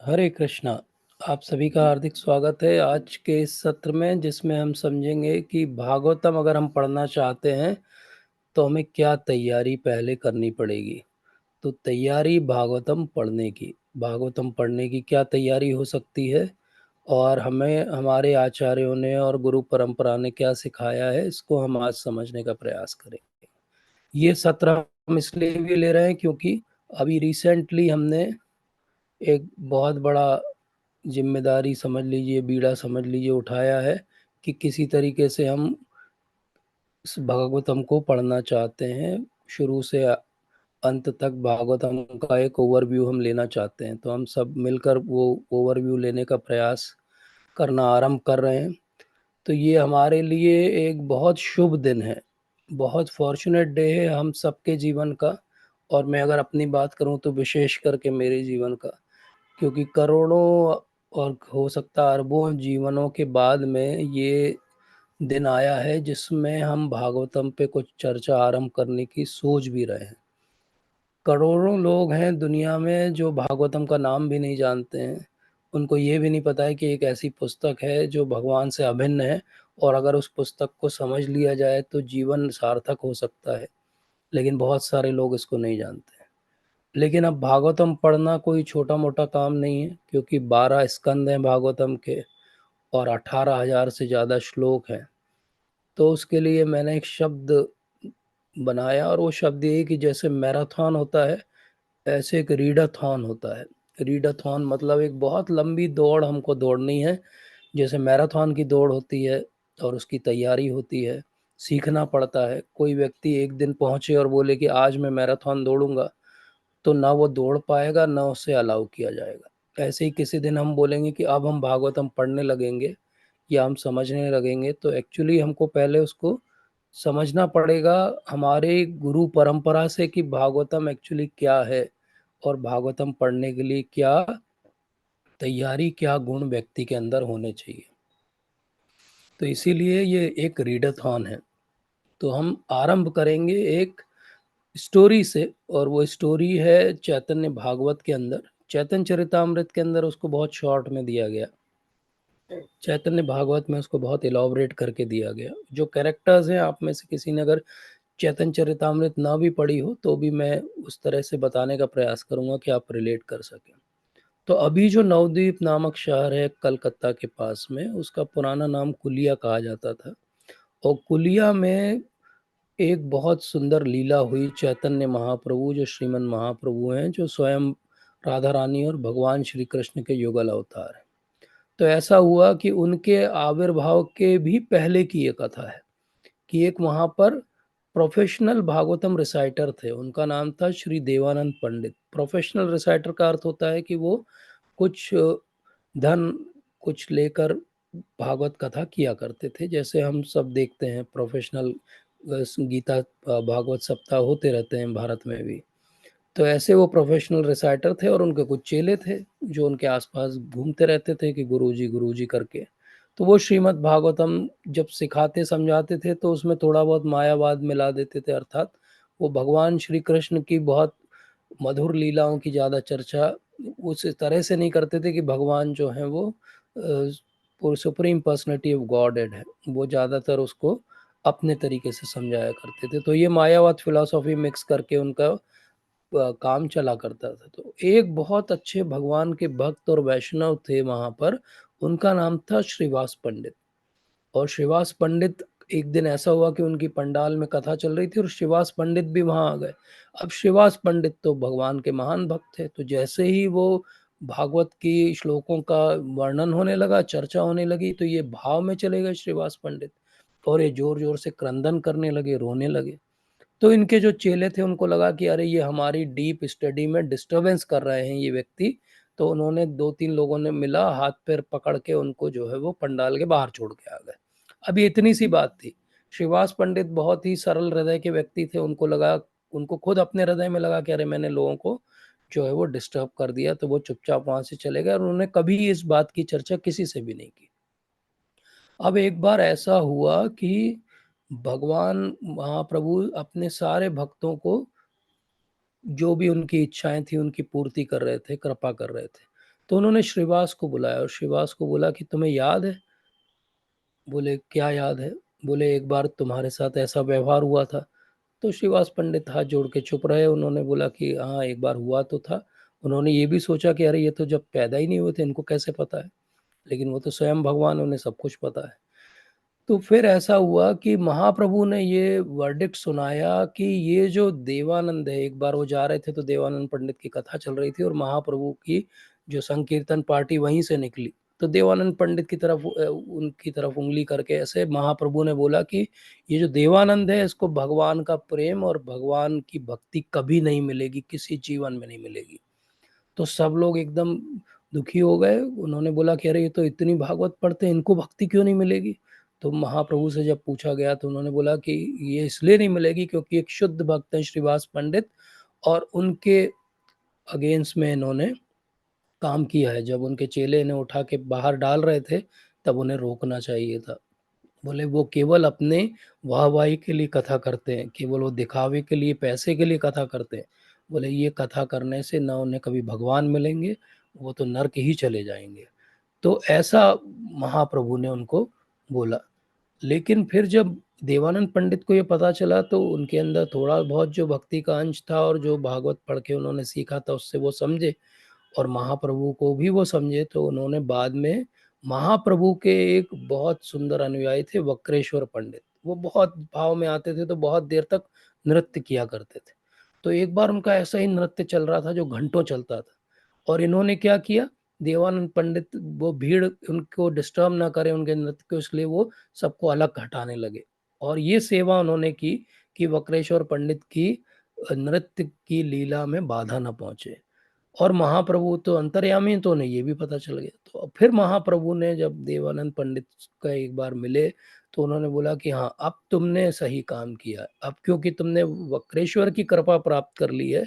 हरे कृष्णा। आप सभी का हार्दिक स्वागत है आज के इस सत्र में, जिसमें हम समझेंगे कि भागवतम अगर हम पढ़ना चाहते हैं तो हमें क्या तैयारी पहले करनी पड़ेगी। तो तैयारी भागवतम पढ़ने की क्या तैयारी हो सकती है, और हमें हमारे आचार्यों ने और गुरु परंपरा ने क्या सिखाया है, इसको हम आज समझने का प्रयास करेंगे। ये सत्र हम इसलिए भी ले रहे हैं क्योंकि अभी रिसेंटली हमने एक बहुत बड़ा जिम्मेदारी समझ लीजिए, बीड़ा समझ लीजिए, उठाया है कि किसी तरीके से हम इस भागवतम को पढ़ना चाहते हैं। शुरू से अंत तक भागवतम का एक ओवरव्यू हम लेना चाहते हैं, तो हम सब मिलकर वो ओवरव्यू लेने का प्रयास करना आरंभ कर रहे हैं। तो ये हमारे लिए एक बहुत शुभ दिन है, बहुत फॉर्चुनेट डे है हम सबके जीवन का। और मैं अगर अपनी बात करूं तो विशेष करके मेरे जीवन का, क्योंकि करोड़ों और हो सकता अरबों जीवनों के बाद में ये दिन आया है जिसमें हम भागवतम पे कुछ चर्चा आरंभ करने की सोच भी रहे हैं। करोड़ों लोग हैं दुनिया में जो भागवतम का नाम भी नहीं जानते हैं। उनको ये भी नहीं पता है कि एक ऐसी पुस्तक है जो भगवान से अभिन्न है, और अगर उस पुस्तक को समझ लिया जाए तो जीवन सार्थक हो सकता है। लेकिन बहुत सारे लोग इसको नहीं जानते हैं। लेकिन अब भागवतम पढ़ना कोई छोटा मोटा काम नहीं है, क्योंकि 12 स्कंद हैं भागवतम के, और 18,000 से ज़्यादा श्लोक हैं। तो उसके लिए मैंने एक शब्द बनाया, और वो शब्द ये है कि जैसे मैराथन होता है, ऐसे एक रीडाथॉन होता है। रीडाथॉन मतलब एक बहुत लंबी दौड़ हमको दौड़नी है। जैसे मैराथन की दौड़ होती है और उसकी तैयारी होती है, सीखना पड़ता है। कोई व्यक्ति एक दिन पहुंचे और बोले कि आज मैं मैराथन दौड़ूंगा, तो ना वो दौड़ पाएगा, ना उसे अलाउ किया जाएगा। ऐसे ही किसी दिन हम बोलेंगे कि अब हम भागवतम पढ़ने लगेंगे या हम समझने लगेंगे, तो एक्चुअली हमको पहले उसको समझना पड़ेगा हमारे गुरु परंपरा से कि भागवतम एक्चुअली क्या है, और भागवतम पढ़ने के लिए क्या तैयारी, क्या गुण व्यक्ति के अंदर होने चाहिए। तो इसीलिए ये एक रीडथॉन है। तो हम आरंभ करेंगे एक स्टोरी से, और वो स्टोरी है चैतन्य भागवत के अंदर। चैतन्य चरितामृत के अंदर उसको बहुत शॉर्ट में दिया गया, चैतन्य भागवत में उसको बहुत इलाबोरेट करके दिया गया। जो कैरेक्टर्स हैं, आप में से किसी ने अगर चैतन्य चरितामृत ना भी पढ़ी हो तो भी मैं उस तरह से बताने का प्रयास करूंगा कि आप रिलेट कर सकें। तो अभी जो नवद्वीप नामक शहर है कलकत्ता के पास में, उसका पुराना नाम कुलिया कहा जाता था। और कुलिया में एक बहुत सुंदर लीला हुई। चैतन्य महाप्रभु जो श्रीमन महाप्रभु हैं, जो स्वयं राधा रानी और भगवान श्री कृष्ण के युगल अवतार हैं। तो ऐसा हुआ कि उनके आविर्भाव के भी पहले की ये कथा है कि एक वहाँ पर प्रोफेशनल भागवतम रिसाइटर थे। उनका नाम था श्री देवानंद पंडित। प्रोफेशनल रिसाइटर का अर्थ होता है कि वो कुछ धन कुछ लेकर भागवत कथा किया करते थे। जैसे हम सब देखते हैं प्रोफेशनल गीता भागवत सप्ताह होते रहते हैं भारत में भी। तो ऐसे वो प्रोफेशनल रिसाइटर थे, और उनके कुछ चेले थे जो उनके आसपास घूमते रहते थे कि गुरुजी करके। तो वो श्रीमद् भागवतम जब सिखाते समझाते थे तो उसमें थोड़ा बहुत मायावाद मिला देते थे, अर्थात वो भगवान श्री कृष्ण की बहुत मधुर लीलाओं की ज़्यादा चर्चा उस तरह से नहीं करते थे कि भगवान जो हैं वो सुप्रीम पर्सनैलिटी ऑफ गॉडेड है। वो ज़्यादातर उसको अपने तरीके से समझाया करते थे। तो ये मायावाद फिलॉसफी मिक्स करके उनका काम चला करता था। तो एक बहुत अच्छे भगवान के भक्त और वैष्णव थे वहाँ पर, उनका नाम था श्रीवास पंडित। और श्रीवास पंडित, एक दिन ऐसा हुआ कि उनकी पंडाल में कथा चल रही थी और श्रीवास पंडित भी वहाँ आ गए। अब श्रीवास पंडित तो भगवान के महान भक्त थे, तो जैसे ही वो भागवत की श्लोकों का वर्णन होने लगा, चर्चा होने लगी, तो ये भाव में चले गए श्रीवास पंडित, और ये जोर जोर से क्रंदन करने लगे, रोने लगे। तो इनके जो चेले थे उनको लगा कि अरे ये हमारी डीप स्टडी में डिस्टरबेंस कर रहे हैं ये व्यक्ति। तो उन्होंने दो तीन लोगों ने मिला, हाथ पैर पकड़ के उनको जो है वो पंडाल के बाहर छोड़ के आ गए। अभी इतनी सी बात थी। श्रीवास पंडित बहुत ही सरल हृदय के व्यक्ति थे। उनको लगा, उनको खुद अपने हृदय में लगा कि अरे मैंने लोगों को जो है वो डिस्टर्ब कर दिया। तो वो चुपचाप वहां से चले गए और उन्होंने कभी इस बात की चर्चा किसी से भी नहीं की। अब एक बार ऐसा हुआ कि भगवान महाप्रभु अपने सारे भक्तों को जो भी उनकी इच्छाएं थी उनकी पूर्ति कर रहे थे, कृपा कर रहे थे। तो उन्होंने श्रीवास को बुलाया और श्रीवास को बोला कि तुम्हें याद है? बोले क्या याद है? बोले एक बार तुम्हारे साथ ऐसा व्यवहार हुआ था। तो श्रीवास पंडित हाथ जोड़ के चुप रहे। उन्होंने बोला कि हाँ, एक बार हुआ तो था। उन्होंने ये भी सोचा कि अरे ये तो जब पैदा ही नहीं हुए थे, इनको कैसे पता है? लेकिन वो तो स्वयं भगवान, उन्हें सब कुछ पता है। तो फिर ऐसा हुआ कि महाप्रभु ने ये वर्डिक्ट सुनाया कि ये जो देवानंद है, एक बार वो जा रहे थे तो देवानंद पंडित की कथा चल रही थी और महाप्रभु की जो संकीर्तन पार्टी वहीं से निकली। तो देवानंद पंडित की तरफ उनकी तरफ उंगली करके ऐसे महाप्रभु ने बोला कि ये जो देवानंद है, इसको भगवान का प्रेम और भगवान की भक्ति कभी नहीं मिलेगी, किसी जीवन में नहीं मिलेगी। तो सब लोग एकदम दुखी हो गए। उन्होंने बोला कि अरे ये तो इतनी भागवत पढ़ते हैं, इनको भक्ति क्यों नहीं मिलेगी? तो महाप्रभु से जब पूछा गया तो उन्होंने बोला कि ये इसलिए नहीं मिलेगी क्योंकि एक शुद्ध भक्त हैं श्रीवास पंडित, और उनके अगेंस्ट में इन्होंने काम किया है। जब उनके चेले इन्हें उठा के बाहर डाल रहे थे, तब उन्हें रोकना चाहिए था। बोले वो केवल अपने वाहवाही के लिए कथा करते हैं, केवल वो दिखावे के लिए, पैसे के लिए कथा करते हैं। बोले ये कथा करने से ना उन्हें कभी भगवान मिलेंगे, वो तो नरक ही चले जाएंगे। तो ऐसा महाप्रभु ने उनको बोला। लेकिन फिर जब देवानंद पंडित को ये पता चला तो उनके अंदर थोड़ा बहुत जो भक्ति का अंश था और जो भागवत पढ़ के उन्होंने सीखा था, उससे वो समझे और महाप्रभु को भी वो समझे। तो उन्होंने बाद में महाप्रभु के एक बहुत सुंदर अनुयायी थे वक्रेश्वर पंडित। वो बहुत भाव में आते थे, तो बहुत देर तक नृत्य किया करते थे। तो एक बार उनका ऐसा ही नृत्य चल रहा था जो घंटों चलता था, और इन्होंने क्या किया, देवानंद पंडित वो भीड़ उनको डिस्टर्ब ना करे उनके नृत्य को, इसलिए वो सबको अलग हटाने लगे। और ये सेवा उन्होंने की कि वक्रेश्वर पंडित की नृत्य की लीला में बाधा न पहुंचे। और महाप्रभु तो अंतर्यामी हैं, तो उन्हें ये भी पता चल गया। तो अब फिर महाप्रभु ने जब देवानंद पंडित का एक बार मिले, तो उन्होंने बोला कि हाँ, अब तुमने सही काम किया। अब क्योंकि तुमने वक्रेश्वर की कृपा प्राप्त कर ली है,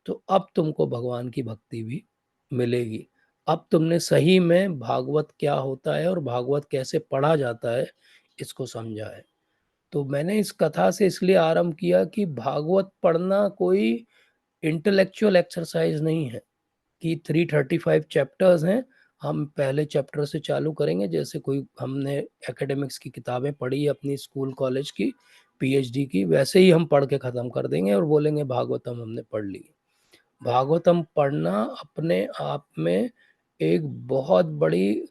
तो अब तुमको भगवान की भक्ति भी मिलेगी। अब तुमने सही में भागवत क्या होता है और भागवत कैसे पढ़ा जाता है, इसको समझा है। तो मैंने इस कथा से इसलिए आरंभ किया कि भागवत पढ़ना कोई इंटेलेक्चुअल एक्सरसाइज नहीं है कि 335 चैप्टर्स हैं, हम पहले चैप्टर से चालू करेंगे। जैसे कोई हमने एकेडमिक्स की किताबें पढ़ी अपनी स्कूल कॉलेज की, पीएचडी की, वैसे ही हम पढ़ के ख़त्म कर देंगे और बोलेंगे भागवतम हमने पढ़ ली। भागवतम पढ़ना अपने आप में एक बहुत बड़ी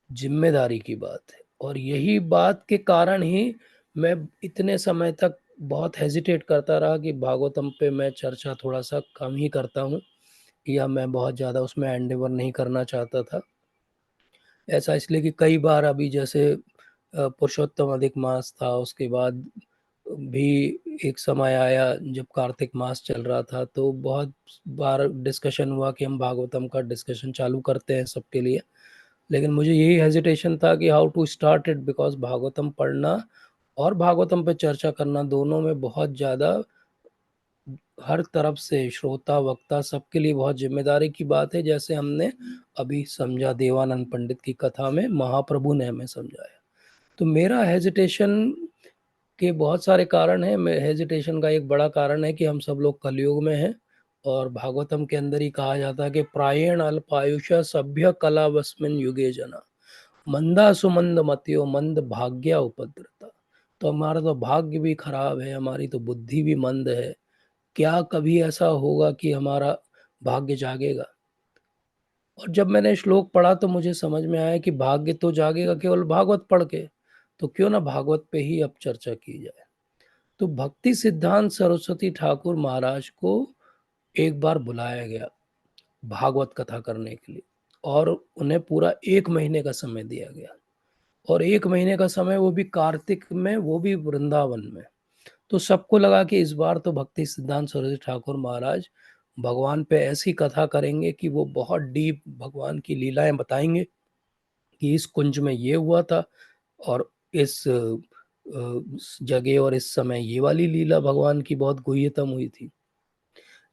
जिम्मेदारी की बात है, और यही बात के कारण ही मैं इतने समय तक बहुत हेजिटेट करता रहा कि भागवतम पे मैं चर्चा थोड़ा सा कम ही करता हूँ, या मैं बहुत ज़्यादा उसमें एंडेवर नहीं करना चाहता था। ऐसा इसलिए कि कई बार अभी जैसे पुरुषोत्तम अधिक मास था, उसके बाद भी एक समय आया जब कार्तिक मास चल रहा था, तो बहुत बार डिस्कशन हुआ कि हम भागवतम का डिस्कशन चालू करते हैं सबके लिए। लेकिन मुझे यही हेजिटेशन था कि how to start it, because Bhagavatam पढ़ना और भागवतम पे चर्चा करना दोनों में बहुत ज़्यादा, हर तरफ से श्रोता वक्ता सबके लिए बहुत जिम्मेदारी की बात है। जैसे हमने अभी समझा देवानंद पंडित की कथा में महाप्रभु ने हमें समझाया। तो मेरा हेजिटेशन के बहुत सारे कारण हैं। हेजिटेशन का एक बड़ा कारण है कि हम सब लोग कलयुग में हैं, और भागवतम के अंदर ही कहा जाता है कि प्रायण अल्पायुष सभ्य कला वस्मिन युगे जना, मंदा सुमंद मतियो मंद भाग्या उपद्रता। तो हमारा तो भाग्य भी खराब है, हमारी तो बुद्धि भी मंद है। क्या कभी ऐसा होगा कि हमारा भाग्य जागेगा? और जब मैंने श्लोक पढ़ा तो मुझे समझ में आया कि भाग्य तो जागेगा केवल भागवत पढ़ के। तो क्यों ना भागवत पे ही अब चर्चा की जाए। तो भक्ति सिद्धांत सरस्वती ठाकुर महाराज को एक बार बुलाया गया भागवत कथा करने के लिए, और उन्हें पूरा 1 महीने का समय दिया गया। और 1 महीने का समय, वो भी कार्तिक में, वो भी वृंदावन में। तो सबको लगा कि इस बार तो भक्ति सिद्धांत सरस्वती ठाकुर महाराज भगवान पे ऐसी कथा करेंगे कि वो बहुत डीप भगवान की लीलाएं बताएंगे कि इस कुंज में ये हुआ था, और इस जगह और इस समय ये वाली लीला भगवान की बहुत गुह्यतम हुई थी।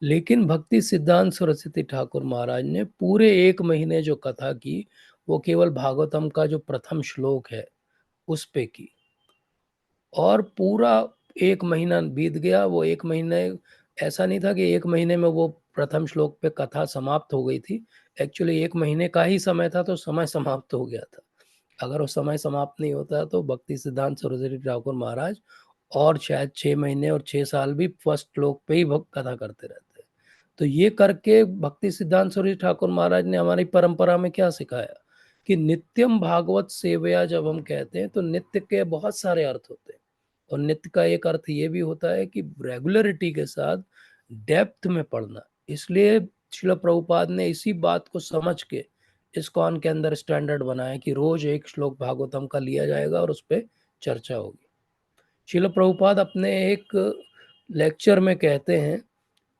लेकिन भक्ति सिद्धांत सरस्वती ठाकुर महाराज ने पूरे 1 महीने जो कथा की, वो केवल भागवतम का जो प्रथम श्लोक है उस पे की। और पूरा 1 महीना बीत गया। वो 1 महीने ऐसा नहीं था कि 1 महीने में वो प्रथम श्लोक पे कथा समाप्त हो गई थी। एक्चुअली 1 महीने का ही समय था, तो समय समाप्त हो गया था। अगर वो समय समाप्त नहीं होता तो भक्ति सिद्धांत सरस्वती ठाकुर महाराज और शायद 6 महीने और 6 साल भी फर्स्ट श्लोक पे ही कथा करते रहते। तो ये करके भक्ति सिद्धांत सरस्वती ठाकुर महाराज ने हमारी परंपरा में क्या सिखाया कि नित्यम भागवत सेवया जब हम कहते हैं तो नित्य के बहुत सारे अर्थ होते हैं, और नित्य का एक अर्थ ये भी होता है कि रेगुलरिटी के साथ डेप्थ में पढ़ना। इसलिए श्रील प्रभुपाद ने इसी बात को समझ के इस्कॉन के अंदर स्टैंडर्ड बनाया कि रोज एक श्लोक भागवतम का लिया जाएगा और उस पर चर्चा होगी। श्रील प्रभुपाद अपने एक लेक्चर में कहते हैं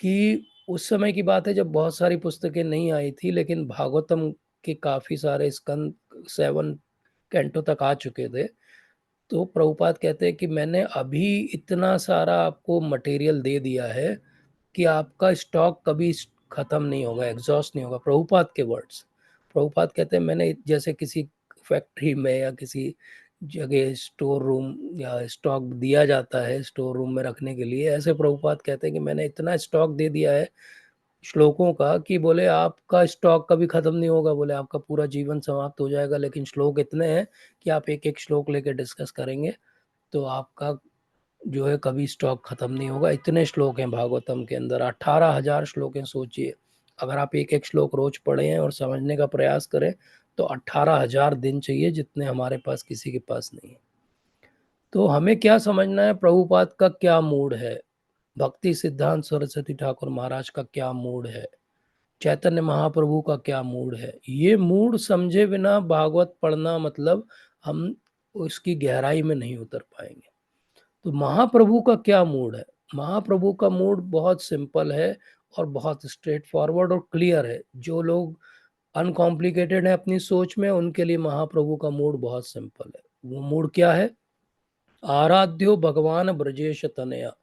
कि उस समय की बात है जब बहुत सारी पुस्तकें नहीं आई थी, लेकिन भागवतम के काफ़ी सारे स्कंद 7 कैंटो तक आ चुके थे। तो प्रभुपाद कहते हैं कि मैंने अभी इतना सारा आपको मटेरियल दे दिया है कि आपका स्टॉक कभी ख़त्म नहीं होगा, एग्जॉस्ट नहीं होगा। प्रभुपाद के वर्ड्स। प्रभुपाद कहते हैं मैंने जैसे किसी फैक्ट्री में या किसी जगह स्टोर रूम या स्टॉक दिया जाता है स्टोर रूम में रखने के लिए, ऐसे प्रभुपाद कहते हैं कि मैंने इतना स्टॉक दे दिया है श्लोकों का कि बोले आपका स्टॉक कभी खत्म नहीं होगा, बोले आपका पूरा जीवन समाप्त हो जाएगा, लेकिन श्लोक इतने हैं कि आप एक एक श्लोक लेके डिस्कस करेंगे तो आपका जो है कभी स्टॉक खत्म नहीं होगा। इतने श्लोक हैं भागवतम के अंदर, 18,000 श्लोक हैं। सोचिए अगर आप एक एक श्लोक रोज पढ़ें और समझने का प्रयास करें तो 18,000 दिन चाहिए, जितने हमारे पास किसी के पास नहीं है। तो हमें क्या समझना है, प्रभुपाद का क्या मूड है, भक्ति सिद्धांत सरस्वती ठाकुर महाराज का क्या मूड है, चैतन्य महाप्रभु का क्या मूड है। ये मूड समझे बिना भागवत पढ़ना मतलब हम उसकी गहराई में नहीं उतर पाएंगे। तो महाप्रभु का क्या मूड है, महाप्रभु का मूड बहुत सिंपल है और बहुत स्ट्रेट फॉरवर्ड और क्लियर है। जो लोग अनकॉम्प्लिकेटेड है अपनी सोच में, उनके लिए महाप्रभु का मूड बहुत सिंपल है। वो मूड क्या है, आराध्यो भगवान ब्रजेश तनया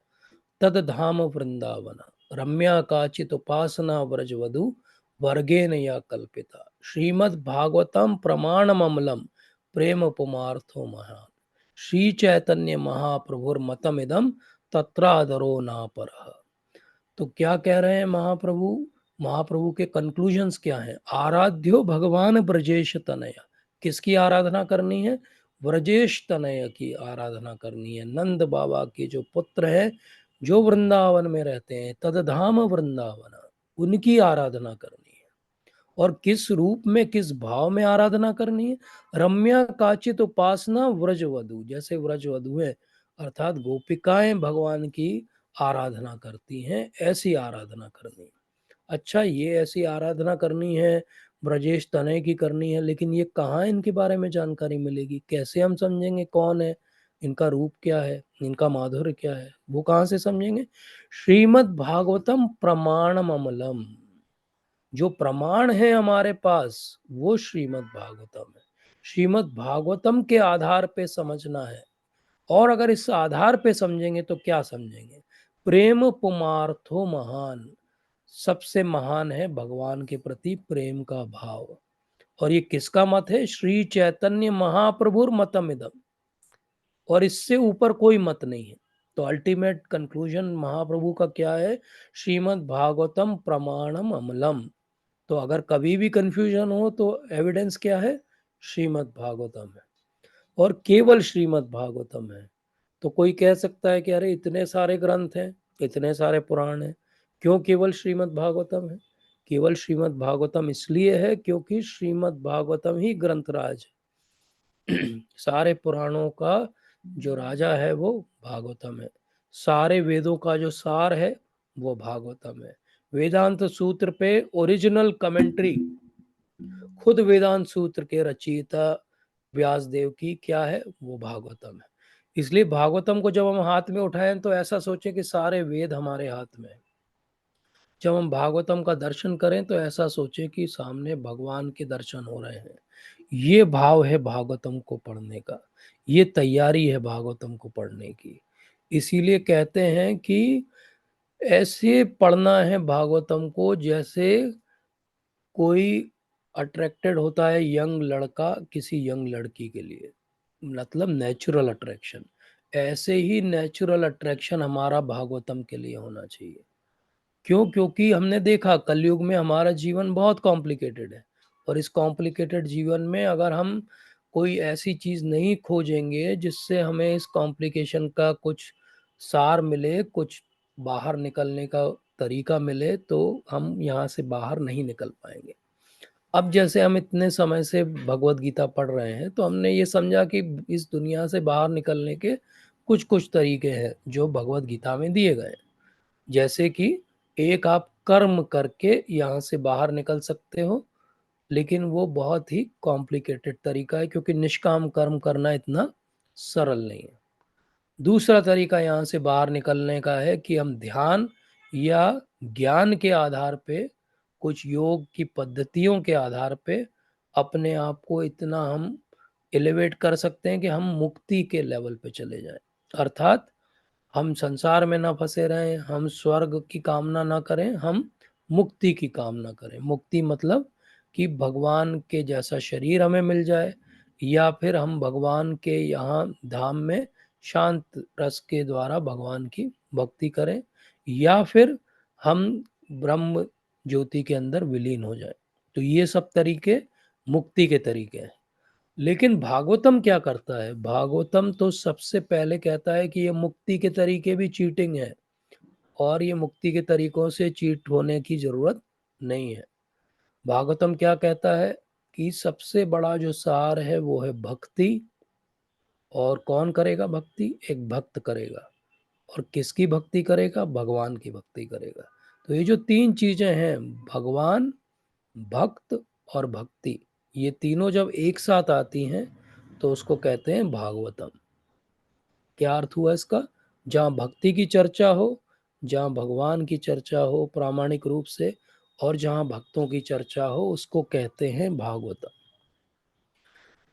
तद धाम वृंदावन रम्या काचित उपासना व्रजवधु वर्गेन या कल्पिता श्रीमद् भागवतम प्रमाणम अमलम प्रेम पुमार्थो महान श्री चैतन्य महाप्रभुर मतमिदम तत्रादरो ना पर। तो क्या कह रहे हैं महाप्रभु, महाप्रभु के कंक्लूजन्स क्या हैं। आराध्यो भगवान ब्रजेश तनया, किसकी आराधना करनी है, ब्रजेश तनय की आराधना करनी है। नंद बाबा के जो पुत्र हैं जो वृंदावन में रहते हैं, तदधाम वृंदावन, उनकी आराधना करनी है। और किस रूप में किस भाव में आराधना करनी है, रम्या काचित उपासना व्रजवधु, जैसे व्रजवधु है अर्थात गोपिकाएं भगवान की आराधना करती हैं, ऐसी आराधना करनी है। अच्छा, ये ऐसी आराधना करनी है, ब्रजेश तनय की करनी है, लेकिन ये कहाँ इनके बारे में जानकारी मिलेगी, कैसे हम समझेंगे कौन है, इनका रूप क्या है, इनका माधुर्य क्या है, वो कहाँ से समझेंगे। श्रीमद् भागवतम प्रमाणम अमलम, जो प्रमाण है हमारे पास वो श्रीमद् भागवतम है। श्रीमद् भागवतम के आधार पे समझना है। और अगर इस आधार पे समझेंगे तो क्या समझेंगे, प्रेम पुमार्थो महान, सबसे महान है भगवान के प्रति प्रेम का भाव। और ये किसका मत है, श्री चैतन्य महाप्रभुर मतमिदम, और इससे ऊपर कोई मत नहीं है। तो अल्टीमेट कंक्लूजन महाप्रभु का क्या है, श्रीमद् भागवतम प्रमाणम अमलम। तो अगर कभी भी कंफ्यूजन हो तो एविडेंस क्या है, श्रीमद् भागवतम है, और केवल श्रीमद् भागवतम है। तो कोई कह सकता है कि अरे इतने सारे ग्रंथ हैं, इतने सारे पुराण हैं, क्यों केवल श्रीमद् भागवतम है। केवल श्रीमद् भागवतम इसलिए है क्योंकि श्रीमद् भागवतम ही ग्रंथराज है। सारे पुराणों का जो राजा है वो भागवतम है। सारे वेदों का जो सार है वो भागवतम है। वेदांत सूत्र पे ओरिजिनल कमेंट्री खुद वेदांत सूत्र के रचयिता व्यास देव की क्या है, वो भागवतम है। इसलिए भागवतम को जब हम हाथ में उठाएं तो ऐसा सोचें कि सारे वेद हमारे हाथ में है। जब हम भागवतम का दर्शन करें तो ऐसा सोचें कि सामने भगवान के दर्शन हो रहे हैं। ये भाव है भागवतम को पढ़ने का, ये तैयारी है भागवतम को पढ़ने की। इसीलिए कहते हैं कि ऐसे पढ़ना है भागवतम को जैसे कोई अट्रैक्टेड होता है यंग लड़का किसी यंग लड़की के लिए, मतलब नेचुरल अट्रैक्शन। ऐसे ही नेचुरल अट्रैक्शन हमारा भागवतम के लिए होना चाहिए। क्यों? क्योंकि हमने देखा कलयुग में हमारा जीवन बहुत कॉम्प्लिकेटेड है, और इस कॉम्प्लिकेटेड जीवन में अगर हम कोई ऐसी चीज़ नहीं खोजेंगे जिससे हमें इस कॉम्प्लिकेशन का कुछ सार मिले, कुछ बाहर निकलने का तरीका मिले, तो हम यहाँ से बाहर नहीं निकल पाएंगे। अब जैसे हम इतने समय से भगवत गीता पढ़ रहे हैं, तो हमने ये समझा कि इस दुनिया से बाहर निकलने के कुछ कुछ तरीके हैं जो भगवत गीता में दिए गए हैं। जैसे कि एक आप कर्म करके यहाँ से बाहर निकल सकते हो, लेकिन वो बहुत ही कॉम्प्लिकेटेड तरीका है, क्योंकि निष्काम कर्म करना इतना सरल नहीं है। दूसरा तरीका यहाँ से बाहर निकलने का है कि हम ध्यान या ज्ञान के आधार पे, कुछ योग की पद्धतियों के आधार पे अपने आप को इतना हम एलिवेट कर सकते हैं कि हम मुक्ति के लेवल पे चले जाएं। अर्थात हम संसार में ना फंसे रहें, हम स्वर्ग की कामना ना करें, हम मुक्ति की कामना करें। मुक्ति मतलब कि भगवान के जैसा शरीर हमें मिल जाए, या फिर हम भगवान के यहाँ धाम में शांत रस के द्वारा भगवान की भक्ति करें, या फिर हम ब्रह्म ज्योति के अंदर विलीन हो जाए। तो ये सब तरीके मुक्ति के तरीके हैं। लेकिन भागवतम क्या करता है? भागवतम तो सबसे पहले कहता है कि ये मुक्ति के तरीके भी चीटिंग है, और ये मुक्ति के तरीकों से चीट होने की जरूरत नहीं है। भागवतम क्या कहता है कि सबसे बड़ा जो सार है वो है भक्ति। और कौन करेगा भक्ति? एक भक्त करेगा। और किसकी भक्ति करेगा? भगवान की भक्ति करेगा। तो ये जो तीन चीजें हैं, भगवान, भक्त और भक्ति, ये तीनों जब एक साथ आती हैं तो उसको कहते हैं भागवतम। क्या अर्थ हुआ इसका? जहाँ भक्ति की चर्चा हो, जहाँ भगवान की चर्चा हो प्रामाणिक रूप से, और जहाँ भक्तों की चर्चा हो, उसको कहते हैं भागवतम।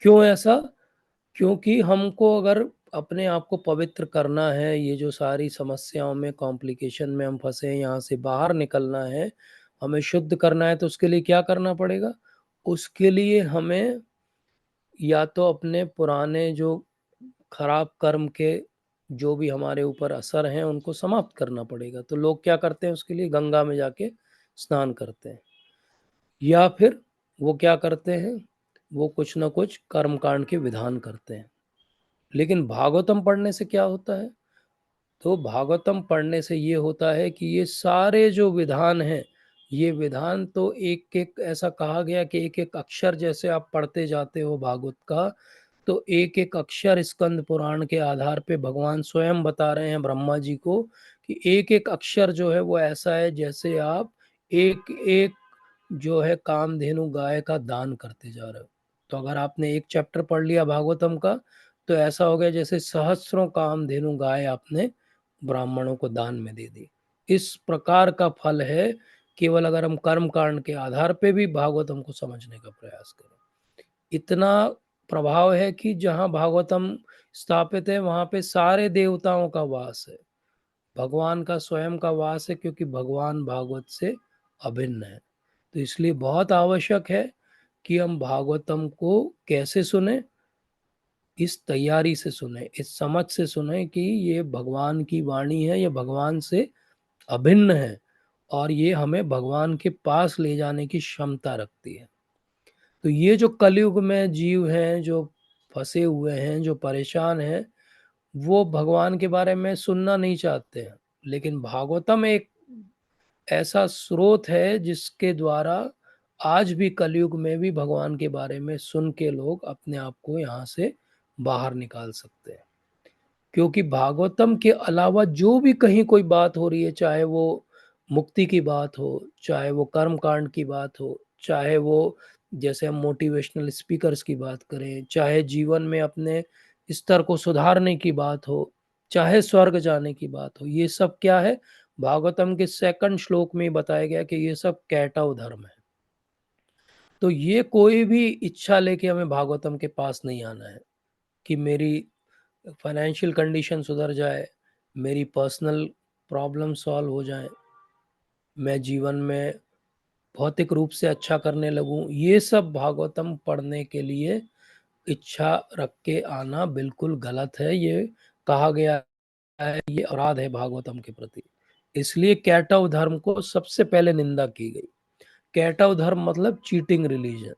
क्यों ऐसा? क्योंकि हमको अगर अपने आप को पवित्र करना है, ये जो सारी समस्याओं में, कॉम्प्लिकेशन में हम फंसे हैं, यहाँ से बाहर निकलना है, हमें शुद्ध करना है, तो उसके लिए क्या करना पड़ेगा? उसके लिए हमें या तो अपने पुराने जो खराब कर्म के जो भी हमारे ऊपर असर हैं उनको समाप्त करना पड़ेगा। तो लोग क्या करते हैं? उसके लिए गंगा में जाके स्नान करते हैं, या फिर वो क्या करते हैं? वो कुछ ना कुछ कर्म कांड के विधान करते हैं। लेकिन भागवतम पढ़ने से क्या होता है? तो भागवतम पढ़ने से ये होता है कि ये सारे जो विधान हैं, ये विधान तो एक एक, ऐसा कहा गया कि एक एक अक्षर जैसे आप पढ़ते जाते हो भागवत का, तो एक एक अक्षर स्कंद पुराण के आधार पे भगवान स्वयं बता रहे हैं ब्रह्मा जी को कि एक एक अक्षर जो है वो ऐसा है जैसे आप एक एक जो है कामधेनु गाय का दान करते जा रहे हो। तो अगर आपने एक चैप्टर पढ़ लिया भागवतम का, तो ऐसा हो गया जैसे सहस्रों कामधेनु गाय आपने ब्राह्मणों को दान में दे दी। इस प्रकार का फल है केवल अगर हम कर्म कांड के आधार पे भी भागवतम को समझने का प्रयास करें। इतना प्रभाव है कि जहाँ भागवतम स्थापित है वहां पे सारे देवताओं का वास है, भगवान का स्वयं का वास है, क्योंकि भगवान भागवत से अभिन्न है। तो इसलिए बहुत आवश्यक है कि हम भागवतम को कैसे सुने? इस तैयारी से सुने, इस समझ से सुने कि ये भगवान की वाणी है, ये भगवान से अभिन्न है, और ये हमें भगवान के पास ले जाने की क्षमता रखती है। तो ये जो कलयुग में जीव हैं, जो फंसे हुए हैं, जो परेशान हैं, वो भगवान के बारे में सुनना नहीं चाहते हैं। लेकिन भागवतम एक ऐसा स्रोत है जिसके द्वारा आज भी कलयुग में भी भगवान के बारे में सुन के लोग अपने आप को यहाँ से बाहर निकाल सकते हैं। क्योंकि भागवतम के अलावा जो भी कहीं कोई बात हो रही है, चाहे वो मुक्ति की बात हो, चाहे वो कर्म कांड की बात हो, चाहे वो जैसे हम मोटिवेशनल स्पीकर्स की बात करें, चाहे जीवन में अपने स्तर को सुधारने की बात हो, चाहे स्वर्ग जाने की बात हो, ये सब क्या है? भागवतम के सेकंड श्लोक में बताया गया कि ये सब कैटव धर्म है। तो ये कोई भी इच्छा लेके हमें भागवतम के पास नहीं आना है कि मेरी फाइनेंशियल कंडीशन सुधर जाए, मेरी पर्सनल प्रॉब्लम सॉल्व हो जाए, मैं जीवन में भौतिक रूप से अच्छा करने लगूं। ये सब भागवतम पढ़ने के लिए इच्छा रख के आना बिल्कुल गलत है। ये कहा गया है, ये अपराध है भागवतम के प्रति। इसलिए कैटव धर्म को सबसे पहले निंदा की गई। कैटव धर्म मतलब चीटिंग रिलीजन।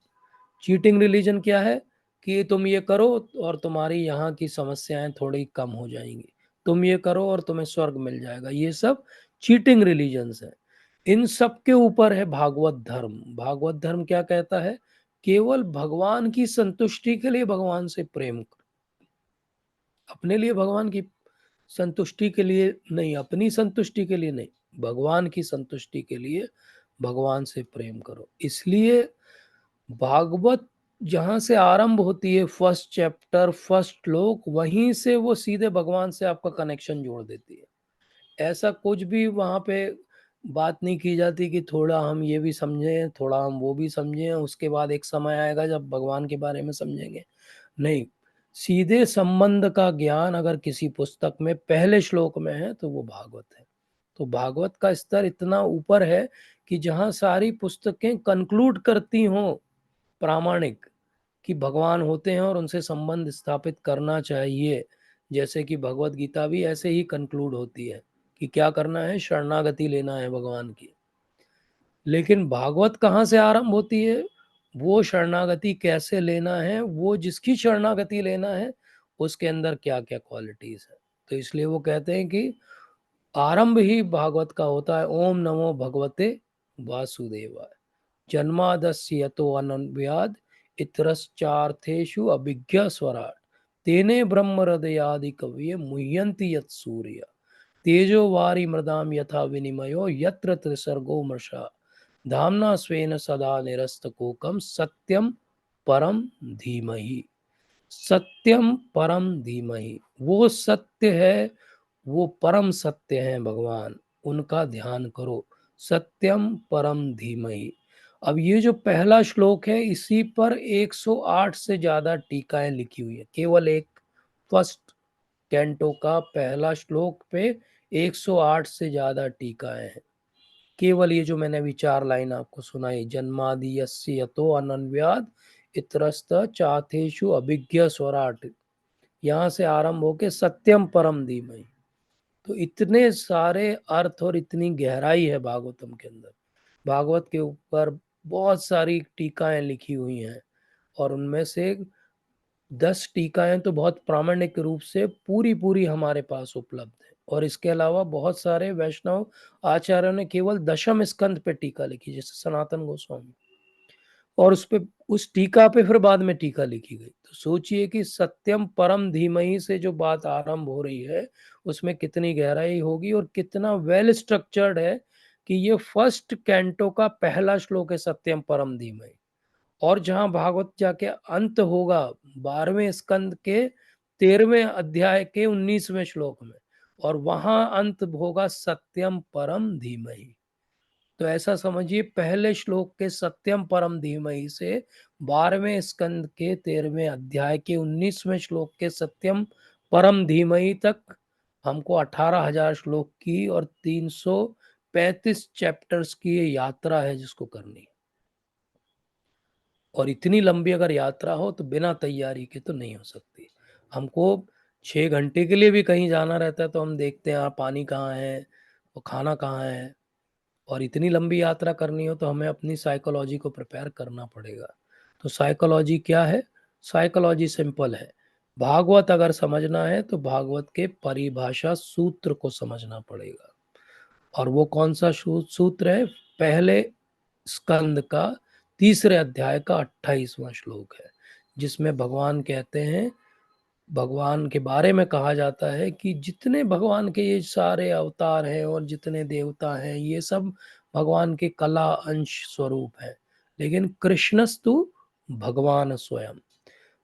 चीटिंग रिलीजन क्या है कि तुम ये करो और तुम्हारी यहाँ की समस्याएं थोड़ी कम हो जाएंगी, तुम ये करो और तुम्हें स्वर्ग मिल जाएगा। ये सब चीटिंग रिलीजन्स है। इन सब के ऊपर है भागवत धर्म। भागवत धर्म क्या कहता है? केवल भगवान की संतुष्टि के लिए भगवान से प्रेम करो, अपने लिए भगवान की संतुष्टि के लिए नहीं, अपनी संतुष्टि के लिए नहीं, भगवान की संतुष्टि के लिए भगवान से प्रेम करो। इसलिए भागवत जहां से आरंभ होती है, फर्स्ट चैप्टर फर्स्ट श्लोक, वहीं से वो सीधे भगवान से आपका कनेक्शन जोड़ देती है। ऐसा कुछ भी वहां पे बात नहीं की जाती कि थोड़ा हम ये भी समझें, थोड़ा हम वो भी समझें, उसके बाद एक समय आएगा जब भगवान के बारे में समझेंगे। नहीं, सीधे संबंध का ज्ञान अगर किसी पुस्तक में पहले श्लोक में है तो वो भागवत है। तो भागवत का स्तर इतना ऊपर है कि जहां सारी पुस्तकें कंक्लूड करती हों प्रामाणिक कि भगवान होते हैं और उनसे संबंध स्थापित करना चाहिए, जैसे कि भगवत गीता भी ऐसे ही कंक्लूड होती है कि क्या करना है, शरणागति लेना है भगवान की। लेकिन भागवत कहाँ से आरंभ होती है? वो शरणागति कैसे लेना है, वो जिसकी शरणागति लेना है उसके अंदर क्या क्या क्वालिटीज है। तो इसलिए वो कहते हैं कि आरंभ ही भागवत का होता है, ओम नमो भगवते वासुदेवाय। जन्मादस्य यतो अनन्व्याद इतरश्चार्थेषु अभिज्ञ स्वराट तेने ब्रह्म हृदयादि कवये मुह्यन्ति यत् सूर्य तेजो वारी मृदाम यथा विनिमयो यत्र त्रिसर्गो मृषा धाम्ना स्वेन सदा निरस्तकोकम सत्यम परम धीमहि। सत्यम परम धीमहि, वो सत्य है, वो परम सत्य है भगवान, उनका ध्यान करो। सत्यम परम धीमहि। अब ये जो पहला श्लोक है, इसी पर 108 से ज्यादा टीकाएं लिखी हुई है। केवल एक फर्स्ट कैंटो का पहला श्लोक पे 108 से ज्यादा टीकाएं हैं। केवल ये जो मैंने अभी 4 लाइन आपको सुनाई, जन्मादि यस्य यतो अनन्व्याद इतरस्त चाथेषु अभिज्ञ स्वराट, यहाँ से आरंभ होके सत्यम परम धीमहि। तो इतने सारे अर्थ और इतनी गहराई है भागवतम के अंदर। भागवत के ऊपर बहुत सारी टीकाएं लिखी हुई हैं और उनमें से 10 टीकाएं तो बहुत प्रामाणिक रूप से पूरी पूरी हमारे पास उपलब्ध है। और इसके अलावा बहुत सारे वैष्णव आचार्यों ने केवल दशम स्कंद पे टीका लिखी, जैसे सनातन गोस्वामी, और उस पे उस टीका पे फिर बाद में टीका लिखी गई। तो सोचिए कि सत्यम परम धीमहि से जो बात आरंभ हो रही है उसमें कितनी गहराई होगी और कितना वेल स्ट्रक्चर्ड है कि ये फर्स्ट कैंटो का पहला श्लोक है, सत्यम परम धीमहि। और जहां भागवत जाके अंत होगा 12वें स्कंद के 13वें अध्याय के 19वें श्लोक में, और वहां अंत होगा सत्यम परम धीमहि। तो ऐसा समझिए, पहले श्लोक के सत्यम परम धीमहि से 12वें स्कंद के 13वें अध्याय के 19वें श्लोक के सत्यम परम धीमहि तक हमको 18,000 श्लोक की और 335 चैप्टर्स की ये यात्रा है जिसको करनी है। और इतनी लंबी अगर यात्रा हो तो बिना तैयारी के तो नहीं हो सकती। हमको 6 घंटे के लिए भी कहीं जाना रहता है तो हम देखते हैं पानी कहाँ है और खाना कहाँ है। और इतनी लंबी यात्रा करनी हो तो हमें अपनी साइकोलॉजी को प्रिपेयर करना पड़ेगा। तो साइकोलॉजी क्या है? साइकोलॉजी सिंपल है। भागवत अगर समझना है तो भागवत के परिभाषा सूत्र को समझना पड़ेगा। और वो कौन सा सूत्र है? पहले स्कंद का 3 अध्याय का 28वां श्लोक है, जिसमें भगवान कहते हैं, भगवान के बारे में कहा जाता है कि जितने भगवान के ये सारे अवतार हैं और जितने देवता हैं ये सब भगवान के कला अंश स्वरूप है, लेकिन कृष्णस्तु भगवान स्वयं।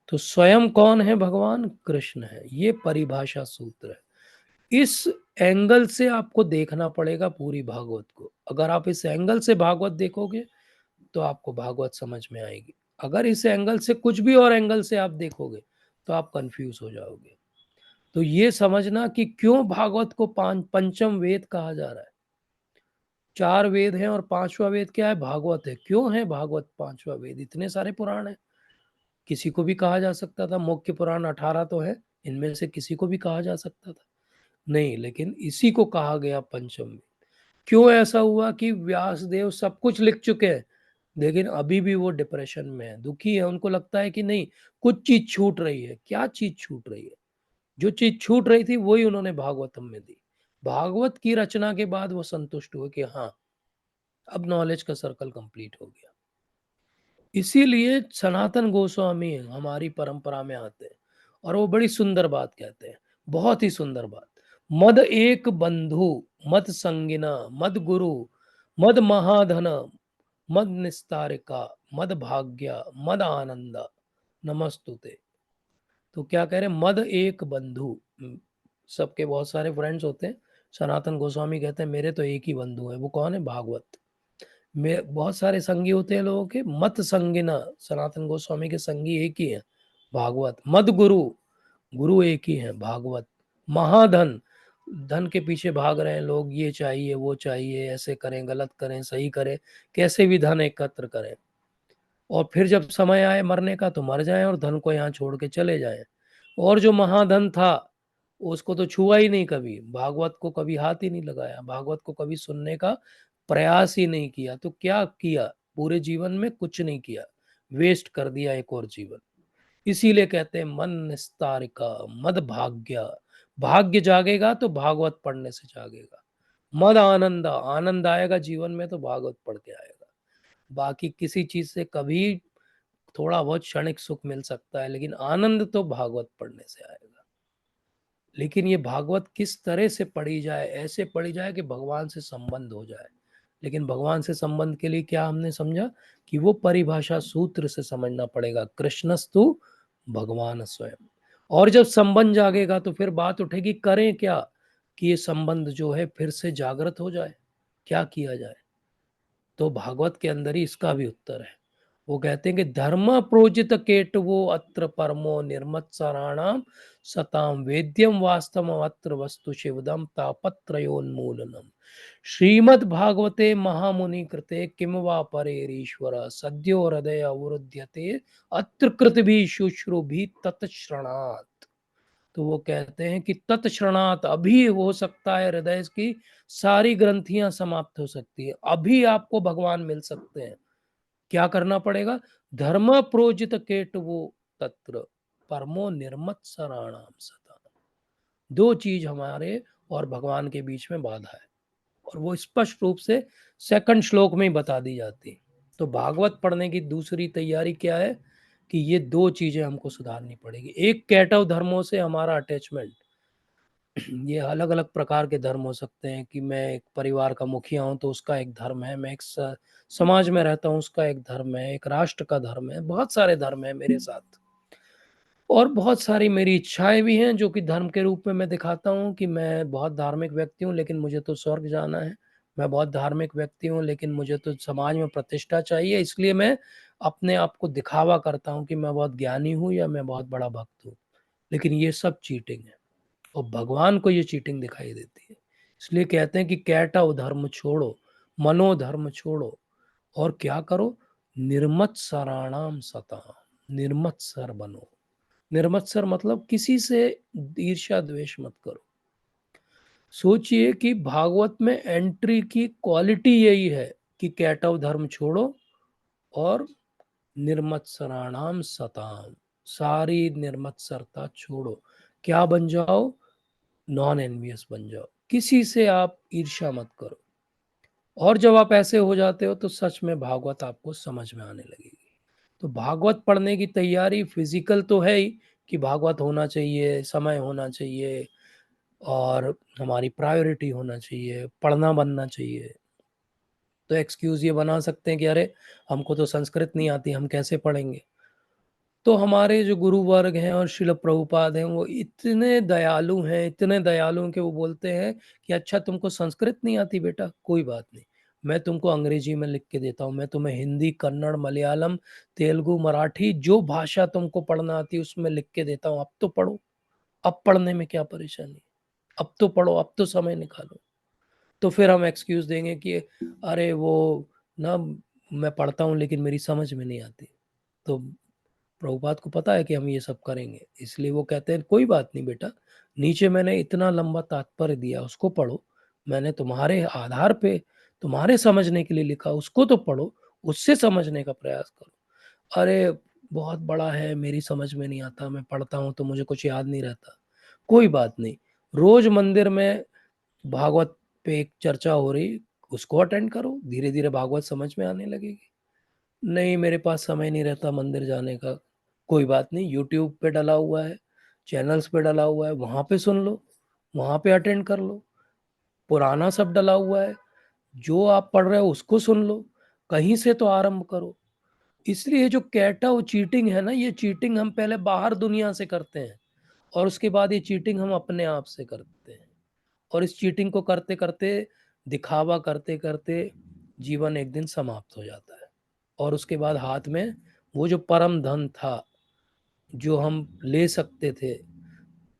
तो स्वयं कौन है? भगवान कृष्ण है। ये परिभाषा सूत्र है। इस एंगल से आपको देखना पड़ेगा पूरी भागवत को। अगर आप इस एंगल से भागवत देखोगे तो आपको भागवत समझ में आएगी। अगर इस एंगल से कुछ भी और एंगल से आप देखोगे तो आप कंफ्यूज हो जाओगे। तो ये समझना कि क्यों भागवत को पंचम वेद कहा जा रहा है। 4 वेद हैं और 5वां वेद क्या है? भागवत है। क्यों है भागवत 5वां वेद? इतने सारे पुराण है, किसी को भी कहा जा सकता था। मुख्य पुराण 18 तो है, इनमें से किसी को भी कहा जा सकता था, नहीं, लेकिन इसी को कहा गया पंचम वेद। क्यों ऐसा हुआ कि व्यासदेव सब कुछ लिख चुके हैं, लेकिन अभी भी वो डिप्रेशन में है, दुखी है, उनको लगता है कि नहीं, कुछ चीज़ छूट रही है। क्या चीज़ छूट रही है? जो चीज़ छूट रही थी वही उन्होंने भागवतम में दी। भागवत की रचना के बाद वो संतुष्ट हुए कि हाँ, अब नॉलेज का सर्कल कंप्लीट हो गया। इसीलिए सनातन गोस्वामी हमारी परंपरा में आते हैं और वो बड़ी सुंदर बात कहते हैं, बहुत ही सुंदर बात। मद एक बंधु, मद संगिना, मद गुरु, मद महाधन, मद निस्तारिका, मद भाग्य, मद आनंद, नमस्तुते। तो क्या कह रहे हैं? मद एक बंधु। सबके बहुत सारे फ्रेंड्स होते हैं। सनातन गोस्वामी कहते हैं मेरे तो एक ही बंधु है, वो कौन है? भागवत में। बहुत सारे संगी होते हैं लोगों के, मत संगिना, सनातन गोस्वामी के संगी एक ही है, भागवत। मद गुरु, गुरु एक ही है, भागवत। महाधन, धन के पीछे भाग रहे हैं लोग, ये चाहिए वो चाहिए, ऐसे करें गलत करें सही करें, कैसे भी धन एकत्र करें, और फिर जब समय आए मरने का तो मर जाएं और धन को यहाँ छोड़ के चले जाएं। और जो महाधन था उसको तो छुआ ही नहीं कभी, भागवत को कभी हाथ ही नहीं लगाया, भागवत को कभी सुनने का प्रयास ही नहीं किया। तो क्या किया? पूरे जीवन में कुछ नहीं किया, वेस्ट कर दिया एक और जीवन। इसीलिए कहते हैं मन निस्तारिका, मद भाग्य। भाग्य जागेगा तो भागवत पढ़ने से जागेगा। मद आनंद, आनंद आएगा जीवन में तो भागवत पढ़ के आएगा। बाकी किसी चीज से कभी थोड़ा बहुत क्षणिक सुख मिल सकता है, लेकिन आनंद तो भागवत पढ़ने से आएगा। लेकिन ये भागवत किस तरह से पढ़ी जाए? ऐसे पढ़ी जाए कि भगवान से संबंध हो जाए। लेकिन भगवान से संबंध के लिए क्या हमने समझा कि वो परिभाषा सूत्र से समझना पड़ेगा, कृष्णस्तु भगवान स्वयं। और जब संबंध जागेगा तो फिर बात उठेगी करें क्या कि ये संबंध जो है फिर से जागृत हो जाए, क्या किया जाए? तो भागवत के अंदर ही इसका भी उत्तर है। वो कहते हैं कि धर्म प्रोजित केटवो अत्र परमो निर्मत्सराणाम सताम वेद्यम वास्तव अत्र वस्तु शिवदम तापत्रयोन्मूलनम श्रीमद् भागवते महामुनि कृते किम वा परेरीश्वर सद्यो हृदय अवरुध्यते अत्र कृत भी शुश्रु भी तत्श्रणात्। तो वो कहते हैं कि तत्क्षणात, अभी हो सकता है हृदय की सारी ग्रंथियां समाप्त हो सकती है, अभी आपको भगवान मिल सकते हैं। क्या करना पड़ेगा? धर्म प्रोजित केटवो तत्र परमो निर्मत्सराणाम सता। दो चीज हमारे और भगवान के बीच में बाधा है, और वो स्पष्ट रूप से सेकंड श्लोक में ही बता दी जाती है। तो भागवत पढ़ने की दूसरी तैयारी क्या है कि ये दो चीजें हमको सुधारनी पड़ेगी। एक, कैटव धर्मों से हमारा अटैचमेंट। ये अलग अलग प्रकार के धर्म हो सकते हैं कि मैं एक परिवार का मुखिया हूं तो उसका एक धर्म है, मैं एक समाज में रहता हूं उसका एक धर्म है, एक राष्ट्र का धर्म है, बहुत सारे धर्म है मेरे साथ। और बहुत सारी मेरी इच्छाएं भी हैं जो कि धर्म के रूप में मैं दिखाता हूँ कि मैं बहुत धार्मिक व्यक्ति हूँ लेकिन मुझे तो स्वर्ग जाना है। मैं बहुत धार्मिक व्यक्ति हूँ लेकिन मुझे तो समाज में प्रतिष्ठा चाहिए, इसलिए मैं अपने आप को दिखावा करता हूँ कि मैं बहुत ज्ञानी हूँ या मैं बहुत बड़ा भक्त हूँ। लेकिन ये सब चीटिंग है, और भगवान को ये चीटिंग दिखाई देती है। इसलिए कहते हैं कि कैटव धर्म छोड़ो, मनोधर्म छोड़ो, और क्या करो? निर्मत्सराणाम सता, निर्मत्सर बनो। निर्मत्सर मतलब किसी से ईर्ष्या द्वेष मत करो। सोचिए कि भागवत में एंट्री की क्वालिटी यही है कि कैटव धर्म छोड़ो और निर्मत्सराणाम सताम, सारी निर्मत्सरता छोड़ो। क्या बन जाओ? नॉन एनवियस बन जाओ, किसी से आप ईर्ष्या मत करो। और जब आप ऐसे हो जाते हो तो सच में भागवत आपको समझ में आने लगेगी। तो भागवत पढ़ने की तैयारी फिजिकल तो है ही कि भागवत होना चाहिए, समय होना चाहिए, और हमारी प्रायोरिटी होना चाहिए, पढ़ना बनना चाहिए। तो एक्सक्यूज ये बना सकते हैं कि अरे हमको तो संस्कृत नहीं आती, हम कैसे पढ़ेंगे? तो हमारे जो गुरु वर्ग हैं और शिल प्रभुपाद हैं वो इतने दयालु हैं, इतने दयालु हैं कि वो बोलते हैं कि अच्छा तुमको संस्कृत नहीं आती बेटा, कोई बात नहीं, मैं तुमको अंग्रेजी में लिख के देता हूँ, मैं तुम्हें हिंदी, कन्नड़, मलयालम, तेलुगु, मराठी, जो भाषा तुमको पढ़ना आती है उसमें लिख के देता हूँ, अब तो पढ़ो। अब पढ़ने में क्या परेशानी? अब तो पढ़ो, अब तो समय निकालो। तो फिर हम एक्सक्यूज देंगे कि अरे वो ना, मैं पढ़ता हूँ लेकिन मेरी समझ में नहीं आती। तो प्रभुपाद को पता है कि हम ये सब करेंगे, इसलिए वो कहते हैं कोई बात नहीं बेटा, नीचे मैंने इतना लंबा तात्पर्य दिया उसको पढ़ो, मैंने तुम्हारे आधार पे, तुम्हारे समझने के लिए लिखा, उसको तो पढ़ो, उससे समझने का प्रयास करो। अरे बहुत बड़ा है, मेरी समझ में नहीं आता, मैं पढ़ता हूँ तो मुझे कुछ याद नहीं रहता। कोई बात नहीं, रोज मंदिर में भागवत पे एक चर्चा हो रही, उसको अटेंड करो, धीरे धीरे भागवत समझ में आने लगेगी। नहीं मेरे पास समय नहीं रहता मंदिर जाने का, कोई बात नहीं, यूट्यूब पे डला हुआ है, चैनल्स पे डला हुआ है, वहां पे सुन लो, वहां पे अटेंड कर लो। पुराना सब डला हुआ है, जो आप पढ़ रहे हो उसको सुन लो, कहीं से तो आरंभ करो। इसलिए जो कैटा वो चीटिंग है ना, ये चीटिंग हम पहले बाहर दुनिया से करते हैं और उसके बाद ये चीटिंग हम अपने आप से करते हैं। और इस चीटिंग को करते करते, दिखावा करते करते जीवन एक दिन समाप्त हो जाता है। और उसके बाद हाथ में वो जो परम धन था, जो हम ले सकते थे,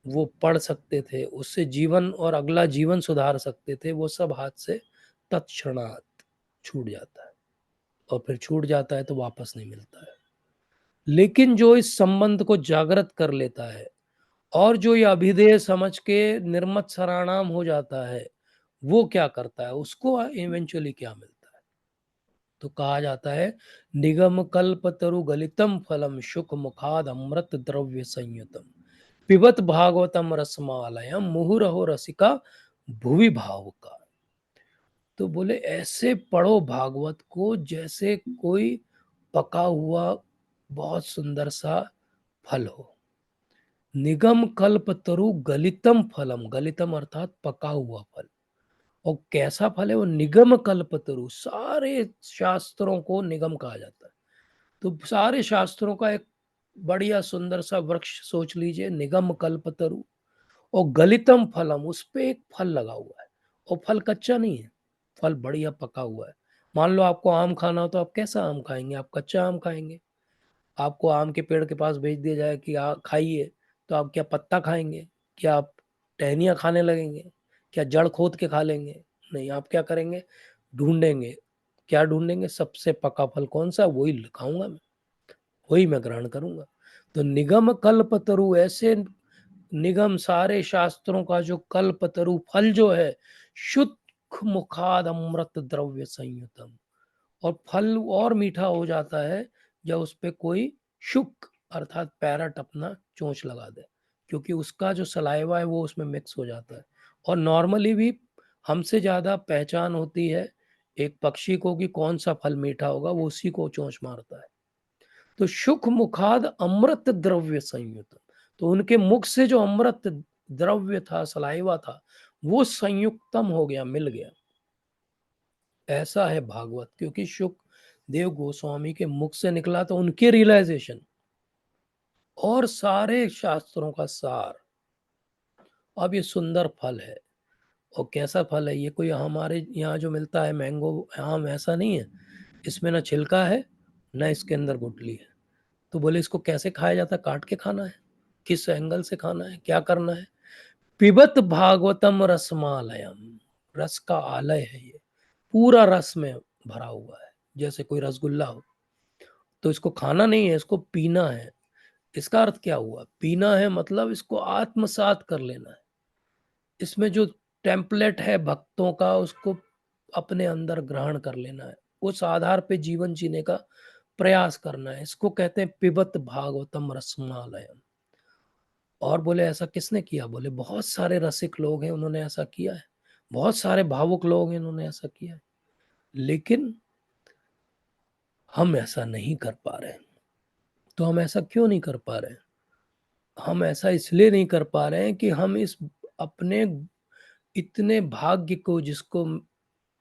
वो पढ़ सकते थे, उससे जीवन और अगला जीवन सुधार सकते थे, वो सब हाथ से तत्क्षणात छूट जाता है। और फिर छूट जाता है तो वापस नहीं मिलता है। लेकिन जो इस संबंध को जागृत कर लेता है और जो ये अभिधेय समझ के निर्मत सराणाम हो जाता है, वो क्या करता है, उसको इवेंचुअली क्या मिलता है? तो कहा जाता है, निगम कल्प तरु गलितम फलम शुक मुखाद अमृत द्रव्य संयुतम पिबत भागवतम रसमालयम मुहुरहो रसिका भुवि भाव का। तो बोले ऐसे पढ़ो भागवत को जैसे कोई पका हुआ बहुत सुंदर सा फल हो। निगम कल्प तरु गलितम फलम, गलितम अर्थात पका हुआ फल। और कैसा फल है वो? निगम कल्प तरु, सारे शास्त्रों को निगम कहा जाता है। तो सारे शास्त्रों का एक बढ़िया सुंदर सा वृक्ष सोच लीजिए, निगम कल्प तरु, और गलितम फलम, उस पे एक फल लगा हुआ है। और फल कच्चा नहीं है, फल बढ़िया पका हुआ है। मान लो आपको आम खाना हो तो आप कैसा आम खाएंगे? आप कच्चा आम खाएंगे। आपको आम के पेड़ के पास भेज दिया जाए कि खाइए, तो आप क्या पत्ता खाएंगे? क्या आप टहनियाँ खाने लगेंगे? क्या जड़ खोद के खा लेंगे? नहीं, आप क्या करेंगे? ढूंढेंगे। क्या ढूंढेंगे? सबसे पका फल कौन सा, वही खाऊंगा मैं, वही मैं ग्रहण करूंगा। तो निगम कल्प तरु, ऐसे निगम सारे शास्त्रों का जो कल्प तरु फल जो है, शुद्ध मुखाद अमृत द्रव्य संयुतम, और फल और मीठा हो जाता है जब उस पे कोई शुक अर्थात पैरट अपना चोंच लगा दे, क्योंकि उसका जो सलाइवा है वो उसमें मिक्स हो जाता है। और नॉर्मली भी हमसे ज्यादा पहचान होती है एक पक्षी को कि कौन सा फल मीठा होगा, वो उसी को चोंच मारता है। तो शुक मुखाद अमृत द्रव्य संयुक्त, तो उनके मुख से जो अमृत द्रव्य था, सलाइवा था, वो संयुक्तम हो गया, मिल गया। ऐसा है भागवत, क्योंकि शुक देव गोस्वामी के मुख से निकला तो उनके रियलाइजेशन और सारे शास्त्रों का सार। अब ये सुंदर फल है, और कैसा फल है ये? कोई हमारे यहाँ जो मिलता है मैंगो आम, ऐसा नहीं है। इसमें ना छिलका है, ना इसके अंदर गुठली है। तो बोले इसको कैसे खाया जाता है? काट के खाना है? किस एंगल से खाना है, क्या करना है? पिबत भागवतम रसमालयम, रस का आलय है ये, पूरा रस में भरा हुआ है, जैसे कोई रसगुल्ला हो। तो इसको खाना नहीं है, इसको पीना है। इसका अर्थ क्या हुआ? पीना है मतलब इसको आत्मसात कर लेना है। इसमें जो टेम्पलेट है भक्तों का, उसको अपने अंदर ग्रहण कर लेना है, उस आधार पे जीवन जीने का प्रयास करना है। इसको कहते हैं पिबत भागवतम रसमालयम। और बोले ऐसा किसने किया? बोले बहुत सारे रसिक लोग हैं, उन्होंने ऐसा किया है। बहुत सारे भावुक लोग हैं, उन्होंने ऐसा किया है। लेकिन हम ऐसा नहीं कर पा रहे हैं। तो हम ऐसा क्यों नहीं कर पा रहे हैं? हम ऐसा इसलिए नहीं कर पा रहे हैं कि हम इस अपने इतने भाग्य को, जिसको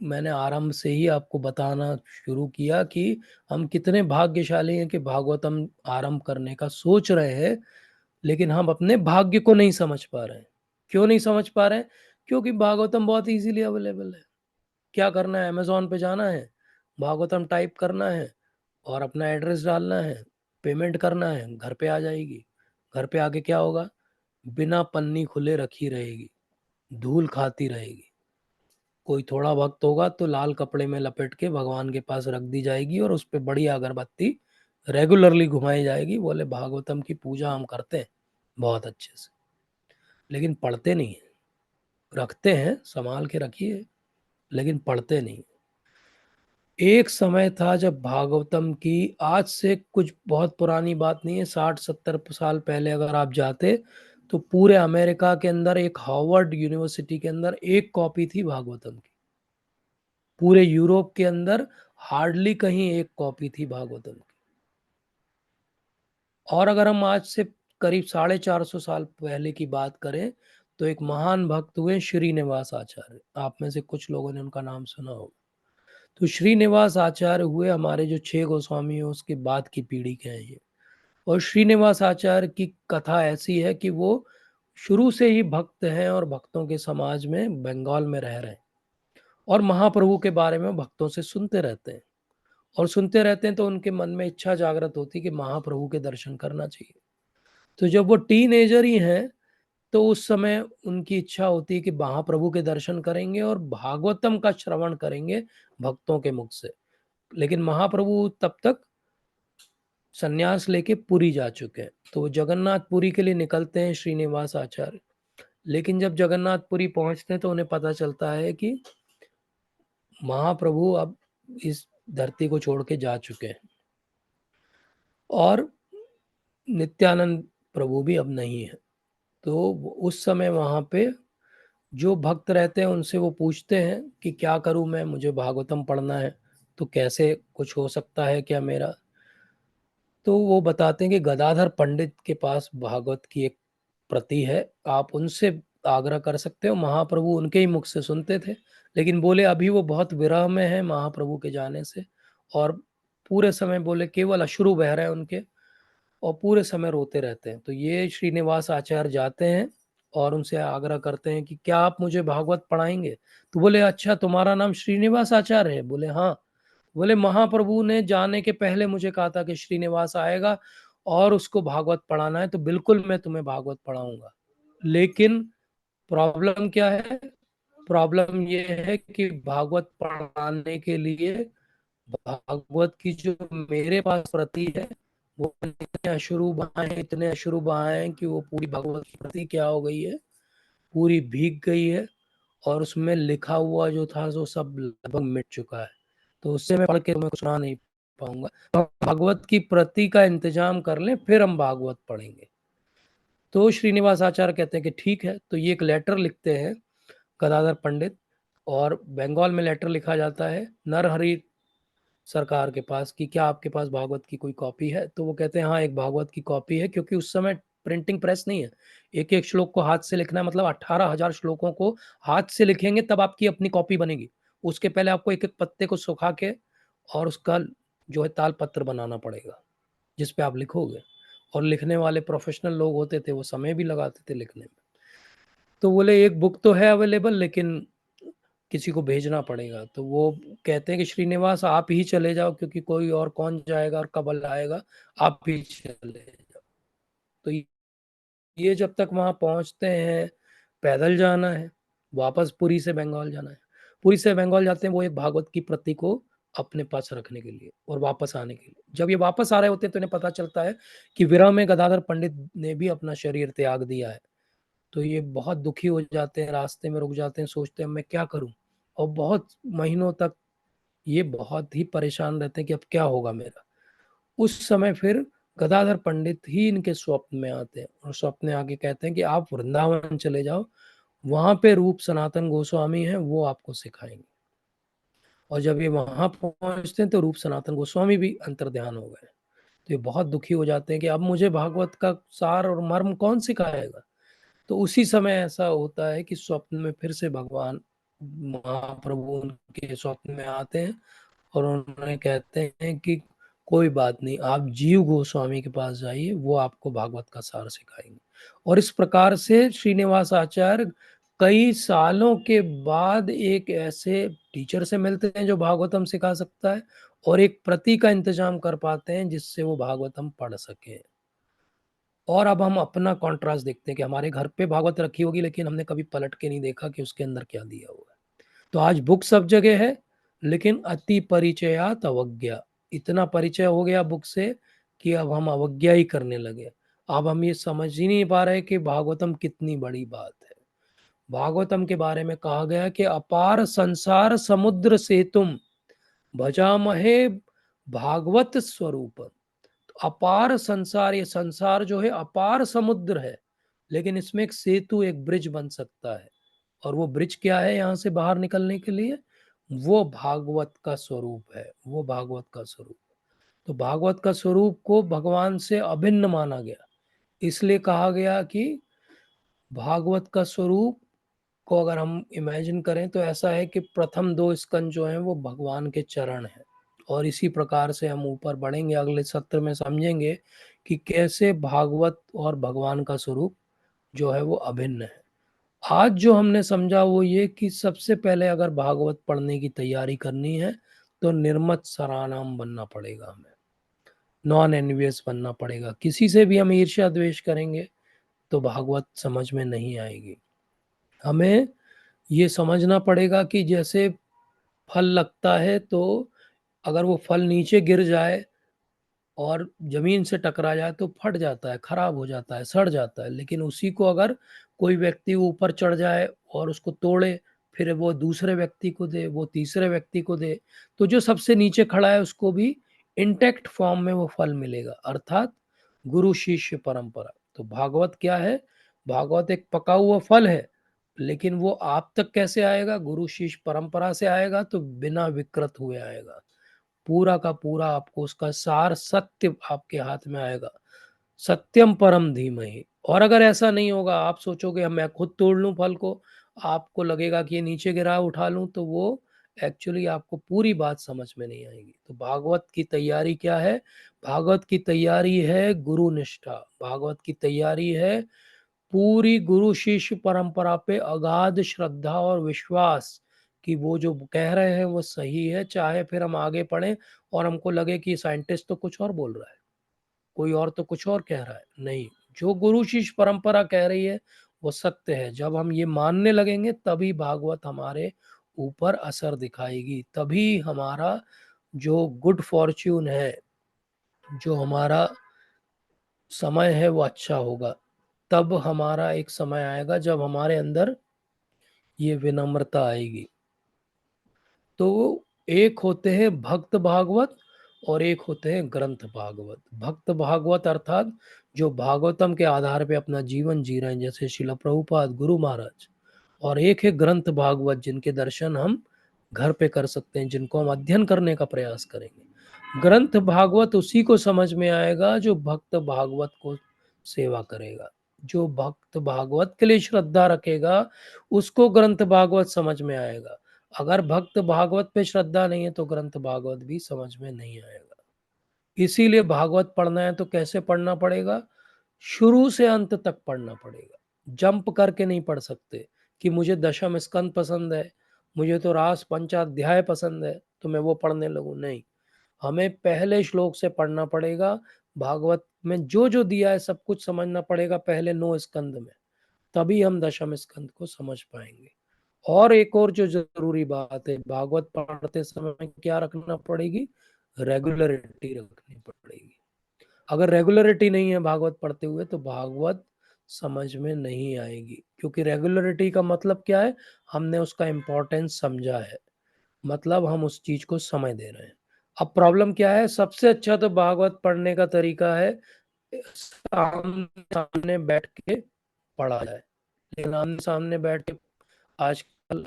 मैंने आरंभ से ही आपको बताना शुरू किया कि हम कितने भाग्यशाली हैं कि भागवतम आरंभ करने का सोच रहे हैं, लेकिन हम अपने भाग्य को नहीं समझ पा रहे हैं। क्यों नहीं समझ पा रहे हैं? क्योंकि भागवतम बहुत इजीली अवेलेबल है। क्या करना है? अमेजोन पे जाना है, भागवतम टाइप करना है और अपना एड्रेस डालना है, पेमेंट करना है, घर पे आ जाएगी। घर पे आके क्या होगा? बिना पन्नी खुले रखी रहेगी, धूल खाती रहेगी। कोई थोड़ा भक्त होगा तो लाल कपड़े में लपेट के भगवान के पास रख दी जाएगी और उस पर बढ़िया अगरबत्ती रेगुलरली घुमाई जाएगी। बोले भागवतम की पूजा हम करते हैं बहुत अच्छे से, लेकिन पढ़ते नहीं है। रखते हैं, संभाल के रखिए, लेकिन पढ़ते नहीं। एक समय था जब भागवतम की, आज से कुछ बहुत पुरानी बात नहीं है, 60-70 साल पहले अगर आप जाते तो पूरे अमेरिका के अंदर, एक हार्वर्ड यूनिवर्सिटी के अंदर एक कॉपी थी भागवतम की। पूरे यूरोप के अंदर हार्डली कहीं एक कॉपी थी भागवतम की। और अगर हम आज से करीब 450 साल पहले की बात करें तो एक महान भक्त हुए श्रीनिवास आचार्य। आप में से कुछ लोगों ने उनका नाम सुना होगा। तो श्रीनिवास आचार्य हुए हमारे जो 6 गोस्वामी है उसके बाद की पीढ़ी के हैं ये। और श्रीनिवास आचार्य की कथा ऐसी है कि वो शुरू से ही भक्त हैं और भक्तों के समाज में बंगाल में रह रहे हैं, और महाप्रभु के बारे में भक्तों से सुनते रहते हैं। और सुनते रहते हैं तो उनके मन में इच्छा जागृत होती है कि महाप्रभु के दर्शन करना चाहिए। तो जब वो टीनेजर ही हैं तो उस समय उनकी इच्छा होती है कि महाप्रभु के दर्शन करेंगे और भागवतम का श्रवण करेंगे भक्तों के मुख से। लेकिन महाप्रभु तब तक संन्यास लेके पुरी जा चुके हैं। तो वो जगन्नाथपुरी के लिए निकलते हैं श्रीनिवास आचार्य। लेकिन जब जगन्नाथपुरी पहुंचते हैं तो उन्हें पता चलता है कि महाप्रभु अब इस धरती को छोड़ के जा चुके हैं और नित्यानंद प्रभु भी अब नहीं है। तो उस समय वहां पे जो भक्त रहते हैं उनसे वो पूछते हैं कि क्या करूं मैं, मुझे भागवतम पढ़ना है, तो कैसे कुछ हो सकता है क्या मेरा। तो वो बताते हैं कि गदाधर पंडित के पास भागवत की एक प्रति है, आप उनसे आग्रह कर सकते हो। महाप्रभु उनके ही मुख से सुनते थे, लेकिन बोले अभी वो बहुत विरह में है महाप्रभु के जाने से, और पूरे समय बोले केवल अश्रु बह रहे हैं उनके, और पूरे समय रोते रहते हैं। तो ये श्रीनिवास आचार्य जाते हैं और उनसे आग्रह करते हैं कि क्या आप मुझे भागवत पढ़ाएंगे। तो बोले अच्छा तुम्हारा नाम श्रीनिवास आचार्य है। बोले हाँ। बोले महाप्रभु ने जाने के पहले मुझे कहा था कि श्रीनिवास आएगा और उसको भागवत पढ़ाना है, तो बिल्कुल मैं तुम्हें भागवत पढ़ाऊंगा। लेकिन प्रॉब्लम क्या है, प्रॉब्लम ये है कि भागवत पढ़ाने के लिए भागवत की जो मेरे पास प्रति है वो इतने अश्रु बहाए कि वो पूरी भागवत की प्रति क्या हो गई है, पूरी भीग गई है, और उसमें लिखा हुआ जो था वो सब लगभग मिट चुका है। तो उससे मैं पढ़ के तुम्हें सुना नहीं पाऊंगा, तो भागवत की प्रति का इंतजाम कर लें फिर हम भागवत पढ़ेंगे। तो श्रीनिवास आचार्य कहते हैं कि ठीक है। तो ये एक लेटर लिखते हैं गदाधर पंडित, और बंगाल में लेटर लिखा जाता है नरहरि सरकार के पास कि क्या आपके पास भागवत की कोई कॉपी है। तो वो कहते हैं हाँ एक भागवत की कॉपी है, क्योंकि उस समय प्रिंटिंग प्रेस नहीं है। एक एक श्लोक को हाथ से लिखना है, मतलब 18,000 श्लोकों को हाथ से लिखेंगे तब आपकी अपनी कॉपी बनेगी। उसके पहले आपको एक एक पत्ते को सुखा के और उसका जो है ताल पत्र बनाना पड़ेगा जिस पे आप लिखोगे। और लिखने वाले प्रोफेशनल लोग होते थे, वो समय भी लगाते थे लिखने में। तो बोले एक बुक तो है अवेलेबल, लेकिन किसी को भेजना पड़ेगा। तो वो कहते हैं कि श्रीनिवास आप ही चले जाओ, क्योंकि कोई और कौन जाएगा और कब आएगा, आप ही चले जाओ। तो ये जब तक वहां पहुंचते हैं, पैदल जाना है, वापस पुरी से बंगाल जाना है। पुरी से बंगाल जाते हैं वो एक भागवत की प्रति को अपने पास रखने के लिए और वापस आने के लिए। जब ये वापस आ रहे होते हैं तो इन्हें पता चलता है कि विरह में गदाधर पंडित ने भी अपना शरीर त्याग दिया है। तो ये बहुत दुखी हो जाते हैं, रास्ते में रुक जाते हैं, सोचते हैं मैं क्या करूं। और बहुत महीनों तक ये बहुत ही परेशान रहते हैं कि अब क्या होगा मेरा। उस समय फिर गदाधर पंडित ही इनके स्वप्न में आते हैं और स्वप्न में आके कहते हैं कि आप वृंदावन चले जाओ, वहां पे रूप सनातन गोस्वामी हैं, वो आपको सिखाएंगे। और जब ये वहां पहुंचते हैं तो रूप सनातन गोस्वामी भी अंतर्ध्यान हो गए। तो ये बहुत दुखी हो जाते हैं कि अब मुझे भागवत का सार और मर्म कौन सिखाएगा। तो उसी समय ऐसा होता है कि स्वप्न में फिर से भगवान महाप्रभु उनके स्वप्न में आते हैं और उन्हें कहते हैं कि कोई बात नहीं, आप जीव गोस्वामी के पास जाइए, वो आपको भागवत का सार सिखाएंगे। और इस प्रकार से श्रीनिवास आचार्य कई सालों के बाद एक ऐसे टीचर से मिलते हैं जो भागवतम सिखा सकता है, और एक प्रति का इंतजाम कर पाते हैं जिससे वो भागवतम पढ़ सके। और अब हम अपना कॉन्ट्रास्ट देखते हैं कि हमारे घर पे भागवत रखी होगी, लेकिन हमने कभी पलट के नहीं देखा कि उसके अंदर क्या दिया हुआ है। तो आज बुक सब जगह है, लेकिन अति परिचयात अवज्ञा। इतना परिचय हो गया बुक से कि अब हम अवज्ञा ही करने लगे। अब हम ये समझ ही नहीं पा रहे कि भागवतम कितनी बड़ी बात है। भागवतम के बारे में कहा गया कि अपार संसार समुद्र से तुम भजामहे भागवत स्वरूप। तो अपार संसार, ये संसार जो है अपार समुद्र है, लेकिन इसमें एक सेतु, एक ब्रिज बन सकता है। और वो ब्रिज क्या है यहां से बाहर निकलने के लिए? वो भागवत का स्वरूप है, वो भागवत का स्वरूप। तो भागवत का स्वरूप को भगवान से अभिन्न माना गया, इसलिए कहा गया कि भागवत का स्वरूप को अगर हम इमेजिन करें तो ऐसा है कि प्रथम 2 स्कंद जो हैं वो भगवान के चरण हैं। और इसी प्रकार से हम ऊपर बढ़ेंगे, अगले सत्र में समझेंगे कि कैसे भागवत और भगवान का स्वरूप जो है वो अभिन्न है। आज जो हमने समझा वो ये कि सबसे पहले अगर भागवत पढ़ने की तैयारी करनी है तो निर्मत सरानाम बनना पड़ेगा, हमें नॉन एनवियस बनना पड़ेगा। किसी से भी हम ईर्ष्या द्वेष करेंगे तो भागवत समझ में नहीं आएगी। हमें ये समझना पड़ेगा कि जैसे फल लगता है तो अगर वो फल नीचे गिर जाए और जमीन से टकरा जाए तो फट जाता है, खराब हो जाता है, सड़ जाता है। लेकिन उसी को अगर कोई व्यक्ति ऊपर चढ़ जाए और उसको तोड़े, फिर वो दूसरे व्यक्ति को दे, वो तीसरे व्यक्ति को दे, तो जो सबसे नीचे खड़ा है उसको भी इंटैक्ट फॉर्म में वो फल मिलेगा, अर्थात गुरु शिष्य परंपरा। तो भागवत क्या है? भागवत एक पका हुआ फल है, लेकिन वो आप तक कैसे आएगा? गुरु शिष्य परंपरा से आएगा, तो बिना विकृत हुए आएगा। पूरा का पूरा आपको उसका सार सत्य आपके हाथ में आएगा। सत्यम परम धीमहि। और अगर ऐसा नहीं होगा, आप सोचोगे मैं खुद तोड़ लूं फल को, आपको लगेगा कि ये नीचे गिरा उठा लूं, तो वो एक्चुअली आपको पूरी बात समझ में नहीं आएगी। तो भागवत की तैयारी क्या है? भागवत की तैयारी है गुरु निष्ठा। भागवत की तैयारी है पूरी गुरु शिष्य परंपरा पे अगाध श्रद्धा और विश्वास कि वो जो कह रहे हैं वो सही है, चाहे फिर हम आगे पढ़ें और हमको लगे कि साइंटिस्ट तो कुछ और बोल रहा है, कोई और तो कुछ और कह रहा है। नहीं, जो गुरु शिष्य परंपरा कह रही है वो सत्य है। जब हम ये मानने लगेंगे तभी भागवत हमारे ऊपर असर दिखाएगी, तभी हमारा जो गुड फॉर्च्यून है, जो हमारा समय है वो अच्छा होगा। तब हमारा एक समय आएगा जब हमारे अंदर ये विनम्रता आएगी। तो एक होते हैं भक्त भागवत और एक होते हैं ग्रंथ भागवत। भक्त भागवत अर्थात जो भागवतम के आधार पे अपना जीवन जी रहे हैं, जैसे शिला प्रभुपाद, गुरु महाराज। और एक है ग्रंथ भागवत, जिनके दर्शन हम घर पे कर सकते हैं, जिनको हम अध्ययन करने का प्रयास करेंगे। ग्रंथ भागवत उसी को समझ में आएगा जो भक्त भागवत को सेवा करेगा, जो भक्त भागवत के लिए श्रद्धा रखेगा, उसको ग्रंथ भागवत समझ में आएगा। अगर भक्त भागवत पे श्रद्धा नहीं है तो ग्रंथ भागवत भी समझ में नहीं आएगा। इसीलिए भागवत पढ़ना है तो कैसे पढ़ना पड़ेगा? शुरू से अंत तक पढ़ना पड़ेगा। जंप करके नहीं पढ़ सकते कि मुझे दशम स्कंद पसंद है, मुझे तो रास पंचाध्याय पसंद है तो मैं वो पढ़ने लगूं। नहीं, हमें पहले श्लोक से पढ़ना पड़ेगा। भागवत में जो जो दिया है सब कुछ समझना पड़ेगा पहले 9 स्कंद में, तभी हम दशम स्कंद को समझ पाएंगे। और एक और जो जरूरी बात है, भागवत पढ़ते समय क्या रखना पड़ेगी? रेगुलरिटी रखनी पड़ेगी। अगर रेगुलरिटी नहीं है भागवत पढ़ते हुए तो भागवत समझ में नहीं आएगी, क्योंकि रेगुलरिटी का मतलब क्या है? हमने उसका इम्पोर्टेंस समझा है, मतलब हम उस चीज को समय दे रहे हैं। अब प्रॉब्लम क्या है? सबसे अच्छा तो भागवत पढ़ने का तरीका है सामने सामने बैठ के पढ़ा जाए। लेकिन आमने सामने बैठ के आजकल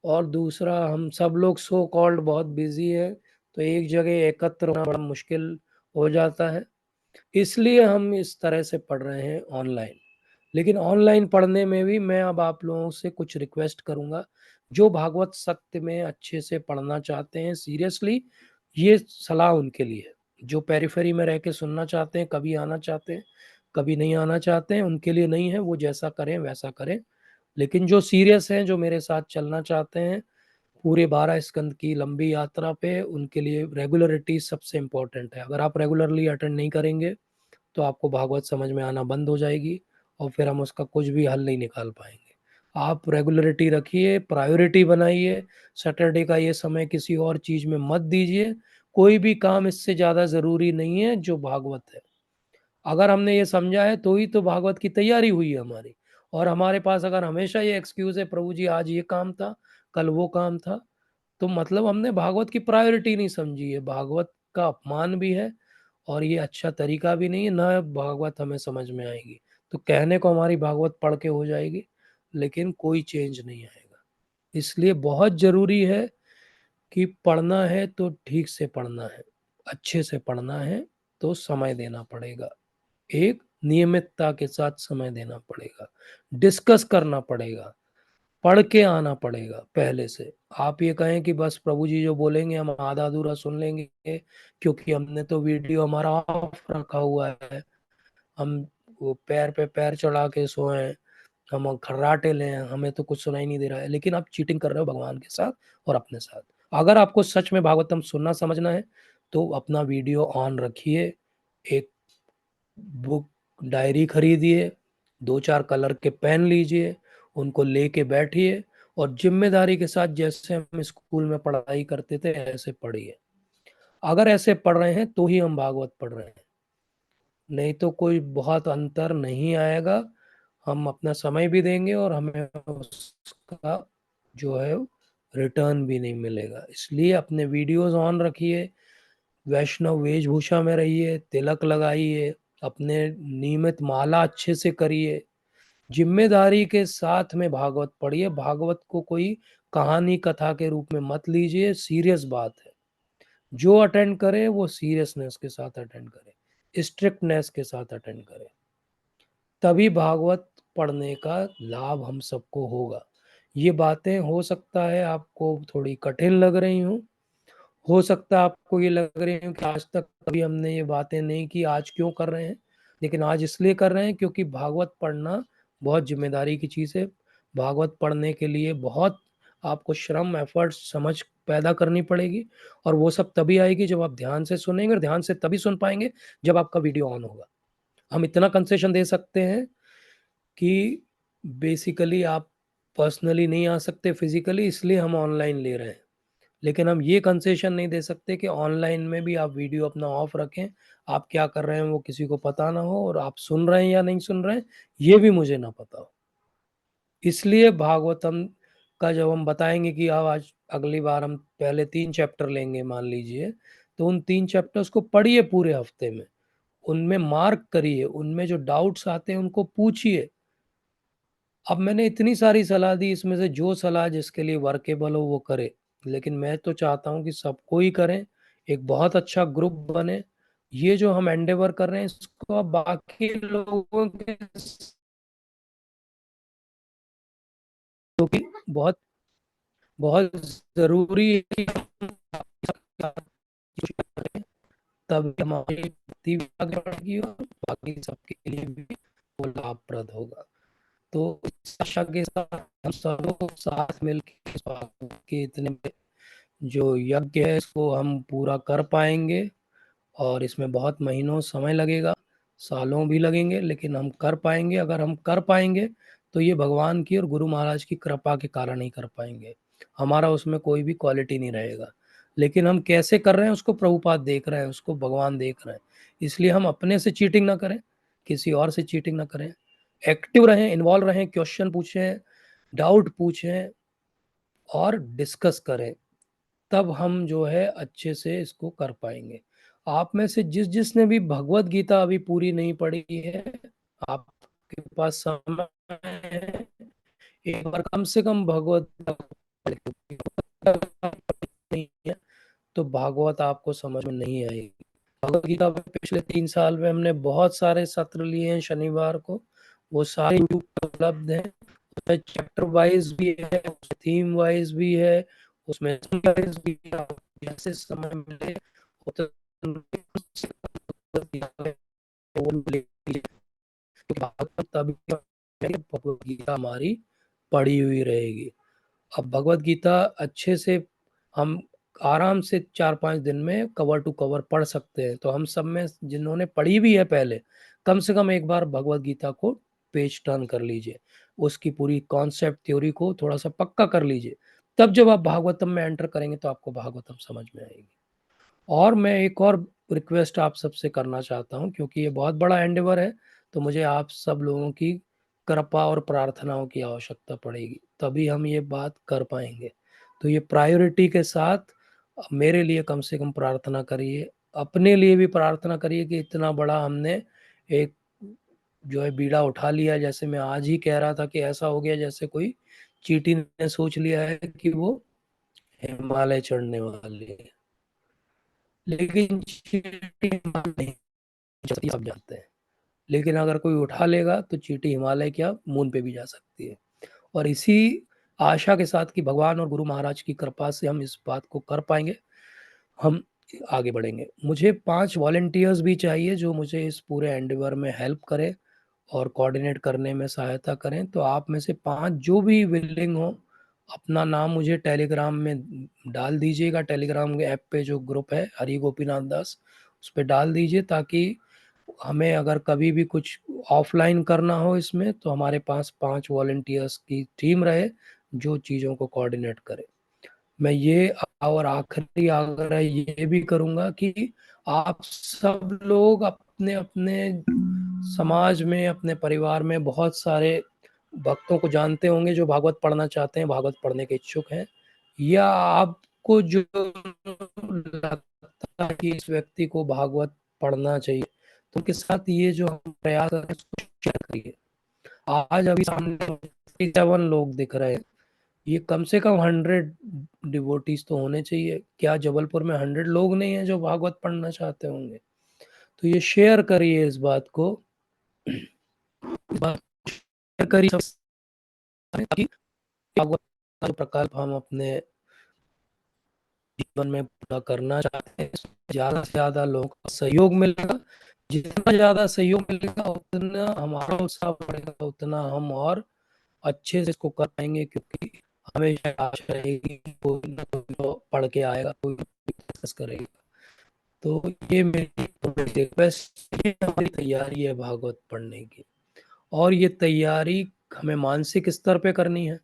और दूसरा हम सब लोग सो कॉल्ड बहुत बिजी है, तो एक जगह एकत्र होना बड़ा मुश्किल हो जाता है। इसलिए हम इस तरह से पढ़ रहे हैं ऑनलाइन। लेकिन ऑनलाइन पढ़ने में भी मैं अब आप लोगों से कुछ रिक्वेस्ट करूंगा। जो भागवत सत्य में अच्छे से पढ़ना चाहते हैं सीरियसली, ये सलाह उनके लिए है। जो पेरिफेरी में रह के सुनना चाहते हैं, कभी आना चाहते हैं, कभी नहीं आना चाहते हैं, उनके लिए नहीं है, वो जैसा करें वैसा करें। लेकिन जो सीरियस हैं, जो मेरे साथ चलना चाहते हैं पूरे 12 स्कंद की लंबी यात्रा पे, उनके लिए रेगुलरिटी सबसे इंपॉर्टेंट है। अगर आप रेगुलरली अटेंड नहीं करेंगे तो आपको भागवत समझ में आना बंद हो जाएगी और फिर हम उसका कुछ भी हल नहीं निकाल पाएंगे। आप रेगुलरिटी रखिए, प्रायोरिटी बनाइए। सैटरडे का ये समय किसी और चीज में मत दीजिए। कोई भी काम इससे ज्यादा जरूरी नहीं है जो भागवत है। अगर हमने ये समझा है तो ही तो भागवत की तैयारी हुई है हमारी। और हमारे पास अगर हमेशा ये एक्सक्यूज है, प्रभु जी आज ये काम था, कल वो काम था, तो मतलब हमने भागवत की प्रायोरिटी नहीं समझी है। भागवत का अपमान भी है और ये अच्छा तरीका भी नहीं है, ना भागवत हमें समझ में आएगी। तो कहने को हमारी भागवत पढ़ के हो जाएगी, लेकिन कोई चेंज नहीं आएगा। इसलिए बहुत जरूरी है कि पढ़ना है तो ठीक से पढ़ना है, अच्छे से पढ़ना है, तो समय देना पड़ेगा, एक नियमितता के साथ समय देना पड़ेगा, डिस्कस करना पड़ेगा, पढ़ के आना पड़ेगा पहले से। आप ये कहें कि बस प्रभु जी जो बोलेंगे हम आधा अधूरा सुन लेंगे, क्योंकि हमने तो वीडियो हमारा ऑफ रखा हुआ है, हम वो पैर पे पैर चढ़ा के सोए, हम खर्राटे लें, हमें तो कुछ सुनाई नहीं दे रहा है, लेकिन आप चीटिंग कर रहे हो भगवान के साथ और अपने साथ। अगर आपको सच में भागवतम सुनना समझना है तो अपना वीडियो ऑन रखिए, एक बुक डायरी खरीदिए, 2-4 कलर के पेन लीजिए, उनको लेके बैठिए और जिम्मेदारी के साथ जैसे हम स्कूल में पढ़ाई करते थे ऐसे पढ़िए। अगर ऐसे पढ़ रहे हैं तो ही हम भागवत पढ़ रहे हैं, नहीं तो कोई बहुत अंतर नहीं आएगा। हम अपना समय भी देंगे और हमें उसका जो है रिटर्न भी नहीं मिलेगा। इसलिए अपने वीडियोस ऑन रखिए, वैष्णव वेशभूषा में रहिए, तिलक लगाइए, अपने नियमित माला अच्छे से करिए, जिम्मेदारी के साथ में भागवत पढ़िए। भागवत को कोई कहानी कथा के रूप में मत लीजिए, सीरियस बात है। जो अटेंड करे वो सीरियसनेस के साथ अटेंड करे, स्ट्रिक्टनेस के साथ अटेंड करे, तभी भागवत पढ़ने का लाभ हम सबको होगा। ये बातें हो सकता है आपको थोड़ी कठिन लग रही हूँ, हो सकता है आपको ये लग रही हो कि आज तक कभी हमने ये बातें नहीं की, आज क्यों कर रहे हैं। लेकिन आज इसलिए कर रहे हैं क्योंकि भागवत पढ़ना बहुत जिम्मेदारी की चीज़ है। भागवत पढ़ने के लिए बहुत आपको श्रम, एफर्ट, समझ पैदा करनी पड़ेगी, और वो सब तभी आएगी जब आप ध्यान से सुनेंगे, और ध्यान से तभी सुन पाएंगे जब आपका वीडियो ऑन होगा। हम इतना कंसेशन दे सकते हैं कि बेसिकली आप पर्सनली नहीं आ सकते फिजिकली, इसलिए हम ऑनलाइन ले रहे हैं। लेकिन हम ये कंसेशन नहीं दे सकते कि ऑनलाइन में भी आप वीडियो अपना ऑफ रखें, आप क्या कर रहे हैं वो किसी को पता ना हो, और आप सुन रहे हैं या नहीं सुन रहे हैं ये भी मुझे ना पता हो। इसलिए भागवतम का जब हम बताएंगे कि अब आज अगली बार हम पहले 3 चैप्टर लेंगे मान लीजिए, तो उन 3 चैप्टर्स को पढ़िए पूरे हफ्ते में, उनमें मार्क करिए, उनमें जो डाउट्स आते हैं उनको पूछिए। अब मैंने इतनी सारी सलाह दी, इसमें से जो सलाह जिसके लिए वर्केबल हो वो करे, लेकिन मैं तो चाहता हूँ कि सबको ही करें, एक बहुत अच्छा ग्रुप बने। ये जो हम एंडेवर कर रहे हैं इसको अब बाकी लोगों के, क्योंकि बहुत बहुत जरूरी है कि हम तब हमारी भक्ति भी आगे बढ़ेगी और बाकी सबके लिए भी वो लाभप्रद होगा। तो इस आशा के साथ हम सब लोग साथ मिलकर इस बात के इतने जो यज्ञ है इसको हम पूरा कर पाएंगे, और इसमें बहुत महीनों समय लगेगा, सालों भी लगेंगे, लेकिन हम कर पाएंगे। अगर हम कर पाएंगे तो ये भगवान की और गुरु महाराज की कृपा के कारण ही कर पाएंगे, हमारा उसमें कोई भी क्वालिटी नहीं रहेगा। लेकिन हम कैसे कर रहे हैं उसको प्रभुपाद देख रहे हैं, उसको भगवान देख रहे हैं। इसलिए हम अपने से चीटिंग ना करें, किसी और से चीटिंग ना करें, एक्टिव रहें, इन्वॉल्व रहें, क्वेश्चन पूछें, डाउट पूछें और डिस्कस करें, तब हम जो है अच्छे से इसको कर पाएंगे। आप में से जिस जिसने भी भगवत गीता अभी पूरी नहीं पढ़ी है, आपके पास समय है, एक बार कम से कम भगवत गीता नहीं है तो भागवत आपको समझ में नहीं आएगी। भगवत गीता में पिछले 3 साल में हमने बहुत सारे सत्र लिए हैं शनिवार को, वो सारे यूट्यूब पर उपलब्ध हैं। उसमें चैप्टर वाइज भी है, थीम वाइज भी है, उसमें वाइज भी है। आप जैसे समय मिले उतना वो ले लीजिए, क्योंकि भागवत तभी भगवत गीता हमारी पढ़ी हुई रहेगी। अब भगवत गीता अच्छे से हम आराम से 4-5 दिन में कवर टू कवर पढ़ सकते हैं। तो हम सब में जिन्होंने पढ़ी भी है पहले, कम से कम एक बार भगवत गीता को पेज टर्न कर लीजिए, उसकी पूरी कॉन्सेप्ट थ्योरी को थोड़ा सा पक्का कर लीजिए, तब जब आप भागवतम में एंटर करेंगे तो आपको भागवतम समझ में आएगी। और मैं एक और रिक्वेस्ट आप सबसे करना चाहता हूँ, क्योंकि ये बहुत बड़ा एंडेवर है, तो मुझे आप सब लोगों की कृपा और प्रार्थनाओं की आवश्यकता पड़ेगी, तभी हम ये बात कर पाएंगे। तो ये प्रायोरिटी के साथ मेरे लिए कम से कम प्रार्थना करिए, अपने लिए भी प्रार्थना करिए कि इतना बड़ा हमने एक जो है बीड़ा उठा लिया। जैसे मैं आज ही कह रहा था कि ऐसा हो गया जैसे कोई चींटी ने सोच लिया है कि वो हिमालय चढ़ने वाली है, लेकिन चींटी हिमालय नहीं चढ़ती, आप जानते हैं। लेकिन अगर कोई उठा लेगा तो चींटी हिमालय क्या मून पे भी जा सकती है। और इसी आशा के साथ कि भगवान और गुरु महाराज की कृपा से हम इस बात को कर पाएंगे, हम आगे बढ़ेंगे। मुझे 5 वॉलंटियर्स भी चाहिए जो मुझे इस पूरे एंडेवर में हेल्प करें और कोऑर्डिनेट करने में सहायता करें। तो आप में से 5 जो भी विलिंग हो, अपना नाम मुझे टेलीग्राम में डाल दीजिएगा। टेलीग्राम के ऐप पे जो ग्रुप है हरि गोपीनाथ दास, उस पर डाल दीजिए, ताकि हमें अगर कभी भी कुछ ऑफलाइन करना हो इसमें, तो हमारे पास 5 वॉलंटियर्स की टीम रहे जो चीज़ों को कोऑर्डिनेट करे। मैं ये और आखिरी आग्रह ये भी करूंगा कि आप सब लोग अपने अपने समाज में, अपने परिवार में बहुत सारे भक्तों को जानते होंगे जो भागवत पढ़ना चाहते हैं, भागवत पढ़ने के इच्छुक हैं, या आपको जो लगता है कि इस व्यक्ति को भागवत पढ़ना चाहिए, तो उनके साथ ये जो हम प्रयास कर रहे हैं उसको शेयर करिए। आज अभी सामने 7 लोग दिख रहे हैं, ये कम से कम 100 डिवोटीज तो होने चाहिए। क्या जबलपुर में 100 लोग नहीं है जो भागवत पढ़ना चाहते होंगे? तो ये शेयर करिए, इस बात को शेयर करिए ताकि भागवत का जो प्रकल्प हम अपने जीवन में पूरा करना चाहते हैं, ज्यादा से ज्यादा लोगों का सहयोग मिलेगा। जितना ज्यादा सहयोग मिलेगा उतना हमारा उत्साह बढ़ेगा, उतना हम और अच्छे से इसको कर पाएंगे। क्योंकि हमेशा आशा रहेगी कि कोई ना कोई तो पढ़ के आएगा, कोई डिस्कस करेगा। तो ये मेरी रिक्वेस्ट, ये हमारी तैयारी है भागवत पढ़ने की। और ये तैयारी हमें मानसिक स्तर पे करनी है।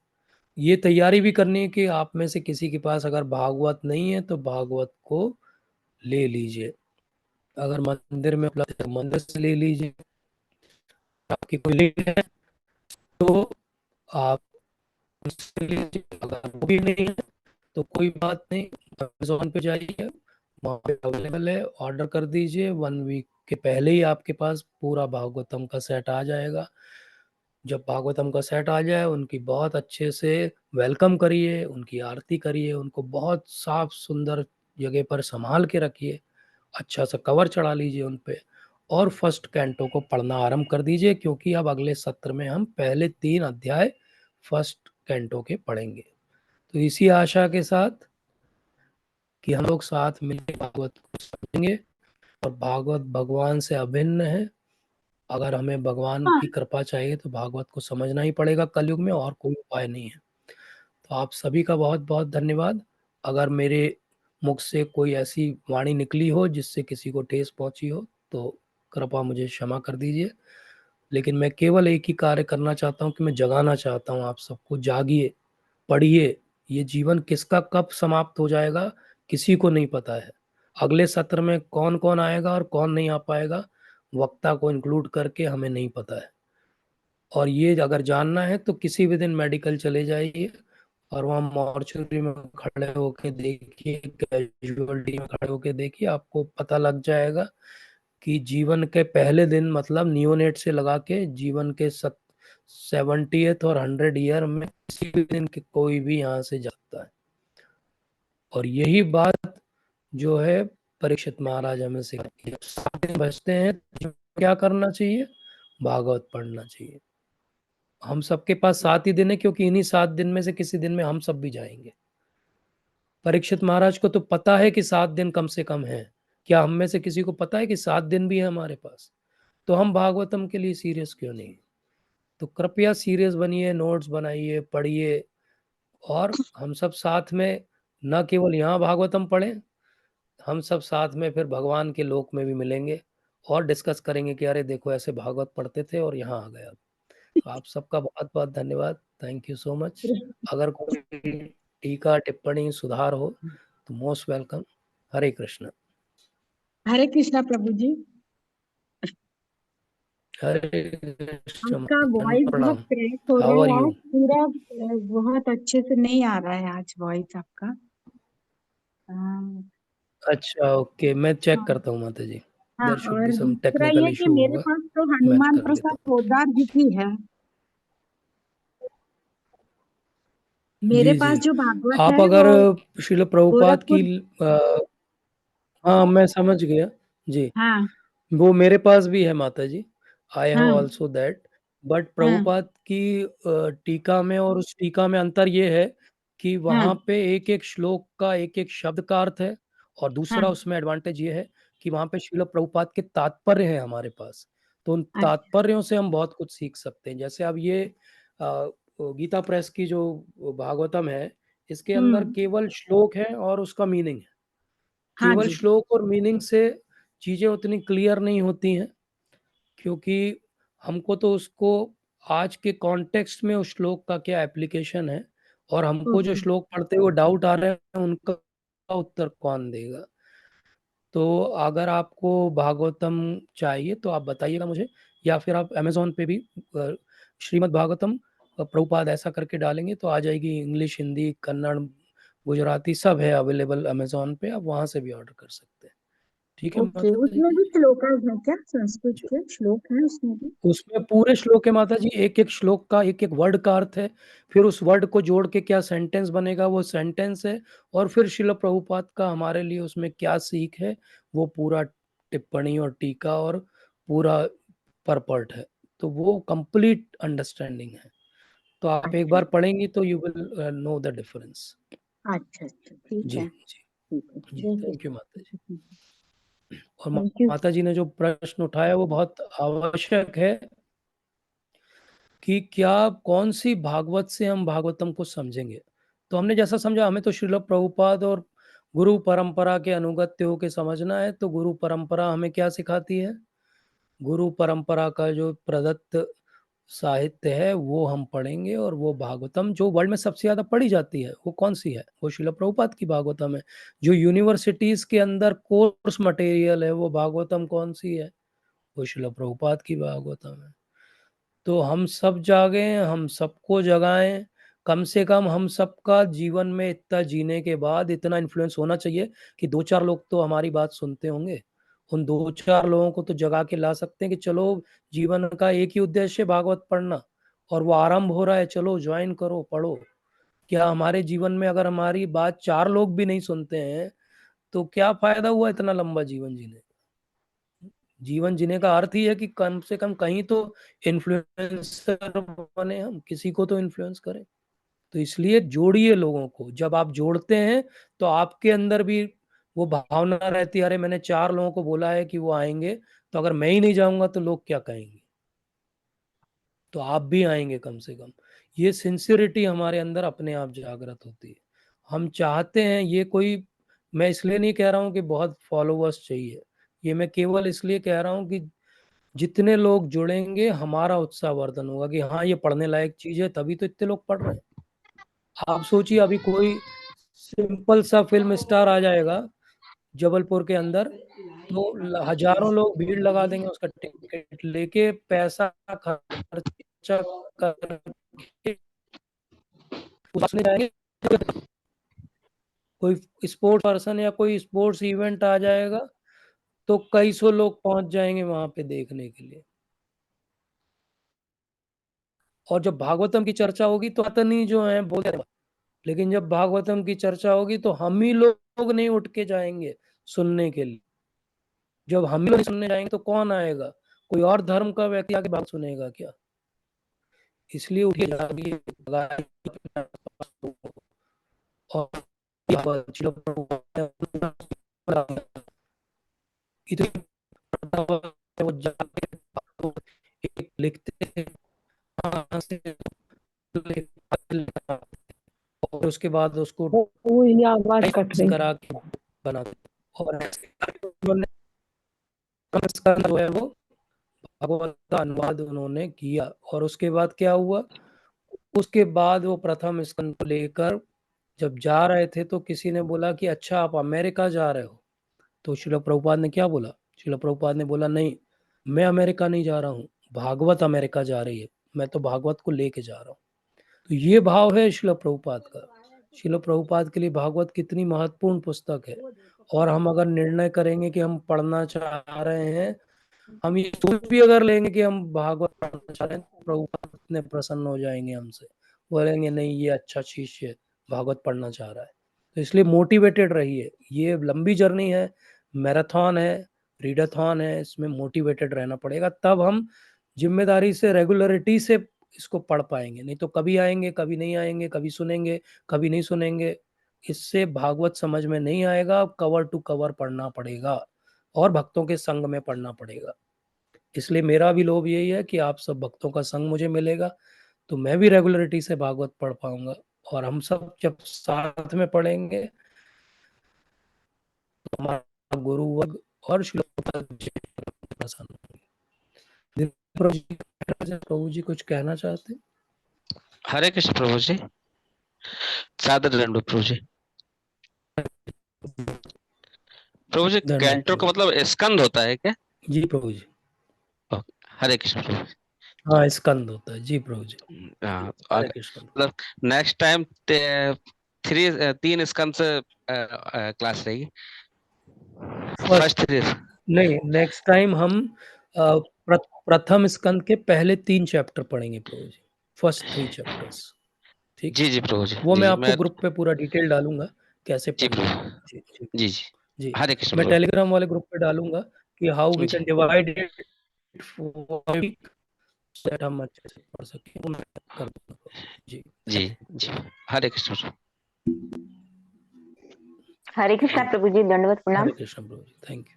ये तैयारी भी करनी है कि आप में से किसी के पास अगर भागवत नहीं है तो भागवत को ले लीजिए। अगर मंदिर में उपलब्ध है तो मंदिर से ले लीजिए। आपकी कोई लिंक है तो आप उससे ले लीजिए। अगर वो भी नहीं है तो कोई बात नहीं, अमेजोन पे जाइए, वहाँ पे अवेलेबल है, ऑर्डर कर दीजिए। 1 वीक के पहले ही आपके पास पूरा भागवतम का सेट आ जाएगा। जब भागवतम का सेट आ जाए, उनकी बहुत अच्छे से वेलकम करिए, उनकी आरती करिए, उनको बहुत साफ सुंदर जगह पर संभाल के रखिए, अच्छा सा कवर चढ़ा लीजिए उन पे, और फर्स्ट कैंटो को पढ़ना आरंभ कर दीजिए। क्योंकि अब अगले सत्र में हम पहले 3 अध्याय फर्स्ट कैंटो के पढ़ेंगे। तो इसी आशा के साथ कि हम लोग साथ मिलकर भागवत को समझेंगे, और भागवत भगवान से अभिन्न है। अगर हमें भगवान की कृपा चाहिए तो भागवत को समझना ही पड़ेगा कलयुग में, और कोई उपाय नहीं है। तो आप सभी का बहुत बहुत धन्यवाद। अगर मेरे मुख से कोई ऐसी वाणी निकली हो जिससे किसी को ठेस पहुंची हो तो कृपा मुझे क्षमा कर दीजिए। लेकिन मैं केवल एक ही कार्य करना चाहता हूं कि मैं जगाना चाहता हूं आप सबको, जागिए, पढ़िए। ये जीवन किसका कब समाप्त हो जाएगा किसी को नहीं पता है। अगले सत्र में कौन कौन आएगा और कौन नहीं आ पाएगा, वक्ता को इंक्लूड करके, हमें नहीं पता है। और ये अगर जानना है तो किसी भी दिन मेडिकल चले जाइए और वहाँ मॉर्चुरी में खड़े होके देखिए, कैजुअलिटी में खड़े होके देखिए, आपको पता लग जाएगा कि जीवन के पहले दिन, मतलब नियोनेट से लगा के जीवन के 70th और 100 ईयर में किसी भी दिन कोई भी यहाँ से जाता है। और यही बात जो है परीक्षित महाराज हमें सिखाती है। 7 दिन बचते हैं तो क्या करना चाहिए? भागवत पढ़ना चाहिए। हम सबके पास 7 ही दिन है, क्योंकि इन्हीं 7 दिन में से किसी दिन में हम सब भी जाएंगे। परीक्षित महाराज को तो पता है कि 7 दिन कम से कम है। क्या हम में से किसी को पता है कि 7 दिन भी है हमारे पास? तो हम भागवतम के लिए सीरियस क्यों नहीं? तो कृपया सीरियस बनिए, नोट्स बनाइए, पढ़िए, और हम सब साथ में न केवल यहाँ भागवतम पढ़ें, हम सब साथ में फिर भगवान के लोक में भी मिलेंगे और डिस्कस करेंगे कि अरे देखो ऐसे भागवत पढ़ते थे और यहाँ आ गए अब। तो आप सबका बहुत बहुत धन्यवाद। Thank you so much. अगर कोई टीका टिप्पणी सुधार हो तो मोस्ट वेलकम। हरे कृष्ण। हरे कृष्णा प्रभु जी। हरे कृष्ण आपका मैम, वॉइस बहुत प्रणाम। क्रैक हो रहा हाउ आर है यू? आज पूरा। बहुत अच्छे से नहीं आ रहा है आज वॉइस आपका। हाँ। अच्छा, ओके, मैं चेक हाँ। करता हूँ माता जी। हाँ, देयर शुड बी और सम दूसरा टेक्निकल ये कि इशू मेरे होगा, पास तो मैच हनुमान कर प्रसाद लेता हूँ। पोद्दार जी की है। मेरे जी, पास जी। जो भागवत आप है अगर वो श्रील प्रभुपाद की गोरखपुर। हाँ, मैं समझ गया। जी। हाँ। वो मेरे पास भी है माता जी। आई हैव हाँ। Also that. बट हाँ। प्रभुपाद की टीका में और उस टीका में अंतर ये है कि हाँ। वहाँ पे एक-एक श्लोक का एक-एक शब्द का अर्थ है, और हाँ। दूसरा उसमें एडवांटेज ये है कि वहाँ पे श्रील प्रभुपाद के तात्पर्य हैं हमारे पास। तो उन अच्छा। तात्पर्यों से हम बहुत कुछ सीख सकते हैं। जैसे अब ये गीता प्रेस की जो भागवतम है, इसके अंदर हम्म। केवल श्लोक है और उसका मीनिंग है। हाँ केवल जी। श्लोक और मीनिंग से चीज़ें उतनी क्लियर नहीं होती हैं, क्योंकि हमको तो उसको आज के कॉन्टेक्स्ट में उस श्लोक का क्या एप्लीकेशन है, और हमको जो ओके। श्लोक पढ़ते हुए डाउट आ रहे हैं उनका उत्तर कौन देगा। तो अगर आपको भागवतम चाहिए तो आप बताइएगा मुझे, या फिर आप अमेज़न पे भी श्रीमद् भागवतम प्रभुपाद ऐसा करके डालेंगे तो आ जाएगी। इंग्लिश, हिंदी, कन्नड़, गुजराती सब है अवेलेबल अमेज़न पे, आप वहाँ से भी ऑर्डर कर सकते हैं। ठीक है ओके, माता उसमें जी? भी श्लोकाज है क्या? संस्कृत जी। के श्लोक हैं उसमें भी? उसमें पूरे श्लोक है माता जी, एक-एक श्लोक का एक-एक वर्ड का अर्थ है, फिर उस वर्ड को जोड़ के क्या सेंटेंस बनेगा वो सेंटेंस है, और फिर श्रील प्रभुपाद का हमारे लिए उसमें क्या सीख है, वो पूरा टिप्पणी और टीका और पूरा परपर्ट है। तो वो कंप्लीट अंडरस्टैंडिंग है। तो आप एक अच्छा। बार पढ़ेंगी तो you will know the difference. अच्छा। अच्छा, ठीक जी, है। जी, ठीक है, जी। देख थैंक यू माता जी। लेते। और थैंक यू। माता जी ने जो प्रश्न उठाया वो बहुत आवश्यक है कि क्या कौन सी भागवत से हम भागवतम को समझेंगे। तो हमने जैसा समझा, हमें तो श्रील प्रभुपाद और गुरु परंपरा के अनुगत्य होके समझना है। तो गुरु परंपरा हमें क्या सिखाती है? गुरु परंपरा का जो प्रदत्त साहित्य है वो हम पढ़ेंगे, और वो भागवतम जो वर्ल्ड में सबसे ज़्यादा पढ़ी जाती है वो कौन सी है? वो श्रील प्रभुपाद की भागवतम है। जो यूनिवर्सिटीज़ के अंदर कोर्स मटेरियल है वो भागवतम कौन सी है? वो श्रील प्रभुपाद की भागवतम है। तो हम सब जागें, हम सबको जगाएँ, कम से कम हम सबका जीवन में इतना जीने के बाद इतना इन्फ्लुएंस होना चाहिए कि 2-4 लोग तो हमारी बात सुनते होंगे। उन 2-4 लोगों को तो जगा के ला सकते हैं कि चलो, जीवन का एक ही उद्देश्य है भागवत पढ़ना, और वो आरंभ हो रहा है, चलो जॉइन करो, पढ़ो। क्या हमारे जीवन में अगर हमारी बात 4 लोग भी नहीं सुनते हैं, तो क्या फ़ायदा हुआ इतना लंबा जीवन जीने? जीवन जीने का अर्थ ही है कि कम से कम कहीं तो इन्फ्लुएंसर बने, हम किसी को तो इन्फ्लुएंस करें। तो इसलिए जोड़िए लोगों को। जब आप जोड़ते हैं तो आपके अंदर भी वो भावना रहती है, अरे मैंने 4 लोगों को बोला है कि वो आएंगे, तो अगर मैं ही नहीं जाऊंगा तो लोग क्या कहेंगे। तो आप भी आएंगे कम से कम। ये सिंसियरिटी हमारे अंदर अपने आप जागृत होती है। हम चाहते हैं ये कोई, मैं इसलिए नहीं कह रहा हूँ कि बहुत फॉलोअर्स चाहिए, ये मैं केवल इसलिए कह रहा हूँ कि जितने लोग जुड़ेंगे हमारा उत्साहवर्धन होगा कि हाँ, ये पढ़ने लायक चीज है, तभी तो इतने लोग पढ़ रहे हैं। आप सोचिए, अभी कोई सिंपल सा फिल्म स्टार आ जाएगा जबलपुर के अंदर, तो हजारों लोग भीड़ लगा देंगे उसका टिकट लेके, पैसा खर्चा करके उसने जाएंगे। कोई स्पोर्ट्स पर्सन या कोई स्पोर्ट्स इवेंट आ जाएगा तो कई सौ लोग पहुंच जाएंगे वहां पे देखने के लिए। और जब भागवतम की चर्चा होगी तो अतनी जो है बोल, लेकिन जब भागवतम की चर्चा होगी तो हम ही लोग नहीं उठ के जाएंगे सुनने के लिए। जब हम ही लोग सुनने जाएंगे तो कौन आएगा? कोई और धर्म का व्यक्ति आके बात सुनेगा क्या? इसलिए उठिए, जागिए, लगाइए और इतनी वो जाके एक लिखते हैं, वहां से और उसके बाद उसको वो ये आवाज कट टाइप रही है। करा के बनाते हैं। और ऐसे करके उन्होंने जो है वो भगवत का अनुवाद उन्होंने किया। और उसके बाद क्या हुआ? उसके बाद वो प्रथम स्कंद को लेकर जब जा रहे थे तो किसी ने बोला कि अच्छा, आप अमेरिका जा रहे हो? तो शिला प्रभुपाद ने क्या बोला? शिला प्रभुपाद ने बोला, नहीं, मैं अमेरिका नहीं जा रहा हूँ, भागवत अमेरिका जा रही है, मैं तो भागवत को लेके जा रहा हूँ। तो ये भाव है शिल प्रभुपाद का। शिल प्रभुपाद के लिए भागवत कितनी महत्वपूर्ण पुस्तक है। और हम अगर निर्णय करेंगे कि हम पढ़ना चाह रहे हैं, हम ये सोच भी अगर लेंगे कि हम भागवत पढ़ना चाह रहे हैं, तो प्रभुपाद इतने प्रसन्न हो जाएंगे हमसे, बोलेंगे नहीं ये अच्छा शिष्य भागवत पढ़ना चाह रहा है। तो इसलिए मोटिवेटेड रहिए, ये लंबी जर्नी है, मैराथन है, रीडाथन है, इसमें मोटिवेटेड रहना पड़ेगा, तब हम जिम्मेदारी से रेगुलरिटी से इसको पढ़ पाएंगे। नहीं तो कभी आएंगे, कभी नहीं आएंगे, कभी सुनेंगे, कभी नहीं सुनेंगे, इससे भागवत समझ में नहीं आएगा। कवर टू कवर पढ़ना पड़ेगा और भक्तों के संग में पढ़ना पड़ेगा। इसलिए मेरा भी लोभ यही है कि आप सब भक्तों का संग मुझे मिलेगा तो मैं भी रेगुलरिटी से भागवत पढ़ पाऊंगा, और हम सब जब साथ में पढ़ेंगे तो हमारा गुरु वर्ग और श्लोक प्रसन्न होंगे। प्रभु जी कुछ कहना चाहते हैं? हरे कृष्ण प्रभु जी, सादर दंडवत प्रभु जी। प्रभु जी, कैंटो का मतलब स्कंद होता है क्या? जी प्रभु जी। हरे कृष्ण प्रभु जी। हाँ, स्कंद होता है जी प्रभु जी। हाँ, हरे कृष्ण। मतलब नेक्स्ट टाइम 3 स्कंद से क्लास रहेगी। फर्स्ट 3 नहीं, नेक्स्ट टाइम हम प्रथम स्कंद के पहले 3 चैप्टर पढ़ेंगे प्रभु जी, फर्स्ट 3 चैप्टर्स। ठीक, जी जी प्रभु जी। वो मैं जी आपको ग्रुप पे पूरा डिटेल डालूंगा कैसे जी पढ़ना है। प्रभु जी जी जी जी। जी। हरे कृष्ण मैं प्रभु टेलीग्राम वाले ग्रुप पे डालूंगा कि हाउ वी जी can divide it for week, so that हम अच्छे से पढ़ सकें। वो मैं कर दूंगा जी। जी जी। हरे कृष्ण प्रभु। हरे कृष्णा प्रभु जी, दंडवत प्रणाम। हरे कृष्ण प्रभु जी, थैंक यू।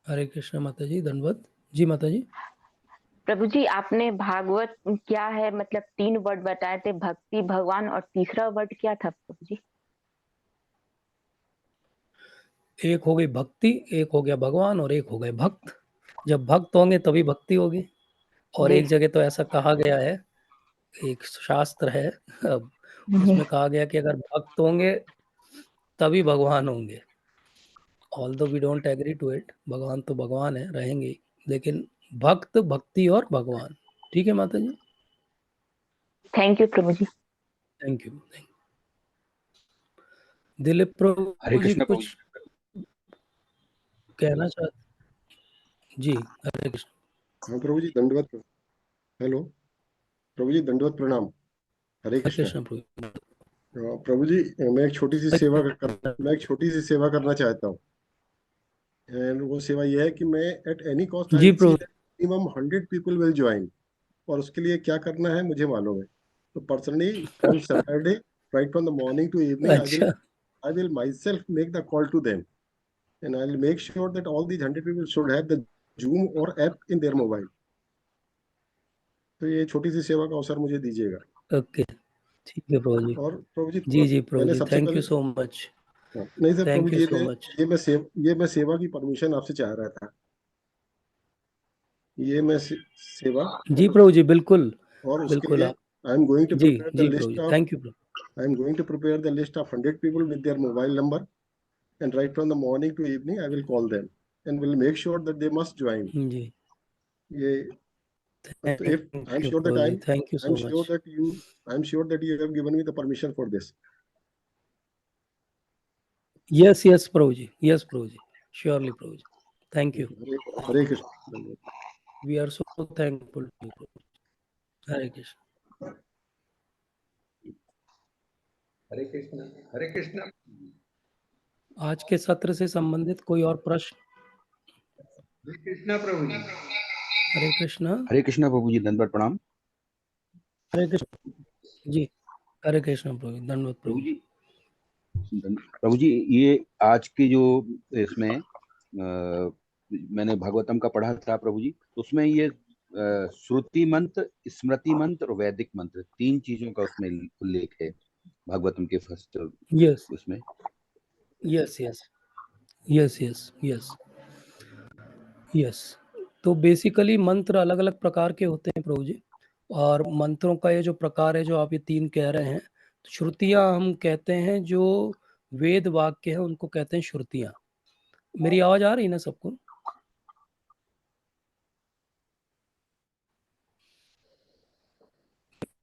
हरे कृष्ण माता जी, दंडवत जी माता जी। प्रभु जी, आपने भागवत क्या है मतलब 3 वर्ड बताए थे, भक्ति, भगवान, और तीसरा वर्ड क्या था प्रभु जी? एक हो गई भक्ति, एक हो गया भगवान, और एक हो गए भक्त। जब भक्त होंगे तभी भक्ति होगी। और जी एक जगह तो ऐसा कहा गया है, एक शास्त्र है, अब जी। उसमें कहा गया कि अगर भक्त होंगे तभी भगवान होंगे। Although we don't agree to it, भगवान तो भगवान है, रहेंगे ही, लेकिन भक्त, भक्ति और भगवान। ठीक है माता जी, थैंक यू प्रभु जी। Thank you. दिलीप हरे प्रभु जी कृष्ण प्रभु कुछ कहना चाहते? जी, हरे कृष्ण। हाँ प्रभु जी, दंडवत। हेलो प्रभु जी, दंडवत प्रणाम। हरे हरे कृष्ण। कृष्ण प्रभु। प्रभु जी, मैं एक छोटी सी सेवा करना चाहता हूँ। एंड वो सेवा ये है कि मैं एट एनी कॉस्ट आई जी विल सी प्रभु। That minimum 100 people will join. और उसके लिए क्या करना है मुझे मालूम है। तो personally on Saturday, right from the morning to evening, अच्छा, I will myself make the call to them, and I'll make sure that all these 100 people should have the Zoom or app in their mobile. तो ये छोटी सी सेवा का अवसर मुझे दीजिएगा। Okay, ठीक है प्रभु जी। और प्रभु जी, जी जी प्रभु मैंने जी, सबसे थैंक पहले, यू सो मच। हाँ, नहीं सर प्रभु थैंक जी, यू सो मच। ये मैं सेवा की परमिशन आपसे चाह रहा था। ये मैं सेवा, जी प्रभु जी, बिल्कुल और उसके बिल्कुल लिए आप। आई एम गोइंग टू जी प्रिपेयर द जी प्रभु लिस्ट जी, ऑफ थैंक यू प्रभु। I am going to prepare the list of 100 people with their mobile number, and right from the morning to evening I will call them and will make sure that they must join. जी, ये तो if I am thank you sure that प्रभु I जी, am thank you I am so sure much. That you I am sure that you have given me the permission for this. Yes yes प्रभु जी, yes प्रभु जी, surely प्रभु जी, thank you. Hare Krishna. We are so thankful to प्रभु जी। हरे कृष्ण। हरे कृष्ण। हरे कृष्ण। आज के सत्र से संबंधित कोई और प्रश्न? हरे कृष्णा प्रभु जी। हरे कृष्ण। हरे कृष्ण प्रभु जी, दंडवत प्रणाम। हरे कृष्ण जी। हरे कृष्ण प्रभु जी, धन्यवाद प्रभु प्रभु जी। प्रभु जी, ये आज की जो इसमें मैंने भागवतम का पढ़ा था प्रभु जी, तो उसमें ये श्रुति मंत्र, स्मृति मंत्र और वैदिक मंत्र, 3 चीजों का उसमें उल्लेख है भागवतम के फर्स्ट यस उसमें। Yes yes yes yes yes yes. तो बेसिकली मंत्र अलग अलग प्रकार के होते हैं प्रभु जी, और मंत्रों का ये जो प्रकार है जो आप ये 3 कह रहे हैं, तो श्रुतियां हम कहते हैं, जो वेद वाक्य है उनको कहते हैं श्रुतियां। मेरी आवाज आ रही है ना सबको?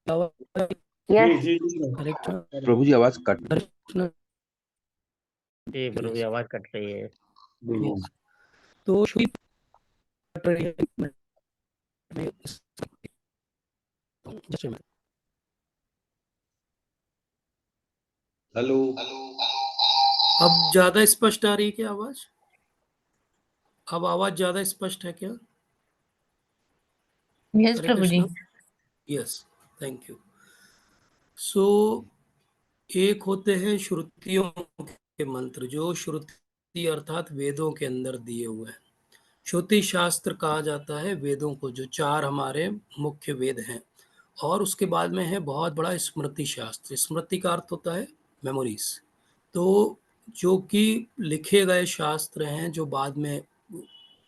यस हरे कृष्ण। प्रभु जी आवाज कट हरे कृष्ण। जी प्रभु जी आवाज कट रही है। Yes. तो श्रुति कट रही है, मैं just a minute. हेलो अब ज्यादा स्पष्ट आ रही है क्या आवाज? अब आवाज ज्यादा स्पष्ट है क्या? यस हरे प्रभु जी। Krishna. Yes, thank you. So एक होते हैं श्रुतियों के मंत्र, जो श्रुति अर्थात वेदों के अंदर दिए हुए हैं। श्रुति शास्त्र कहा जाता है वेदों को, जो 4 हमारे मुख्य वेद हैं। और उसके बाद में है बहुत बड़ा स्मृति शास्त्र। स्मृति का अर्थ होता है मेमोरीज। तो जो कि लिखे गए शास्त्र हैं, जो बाद में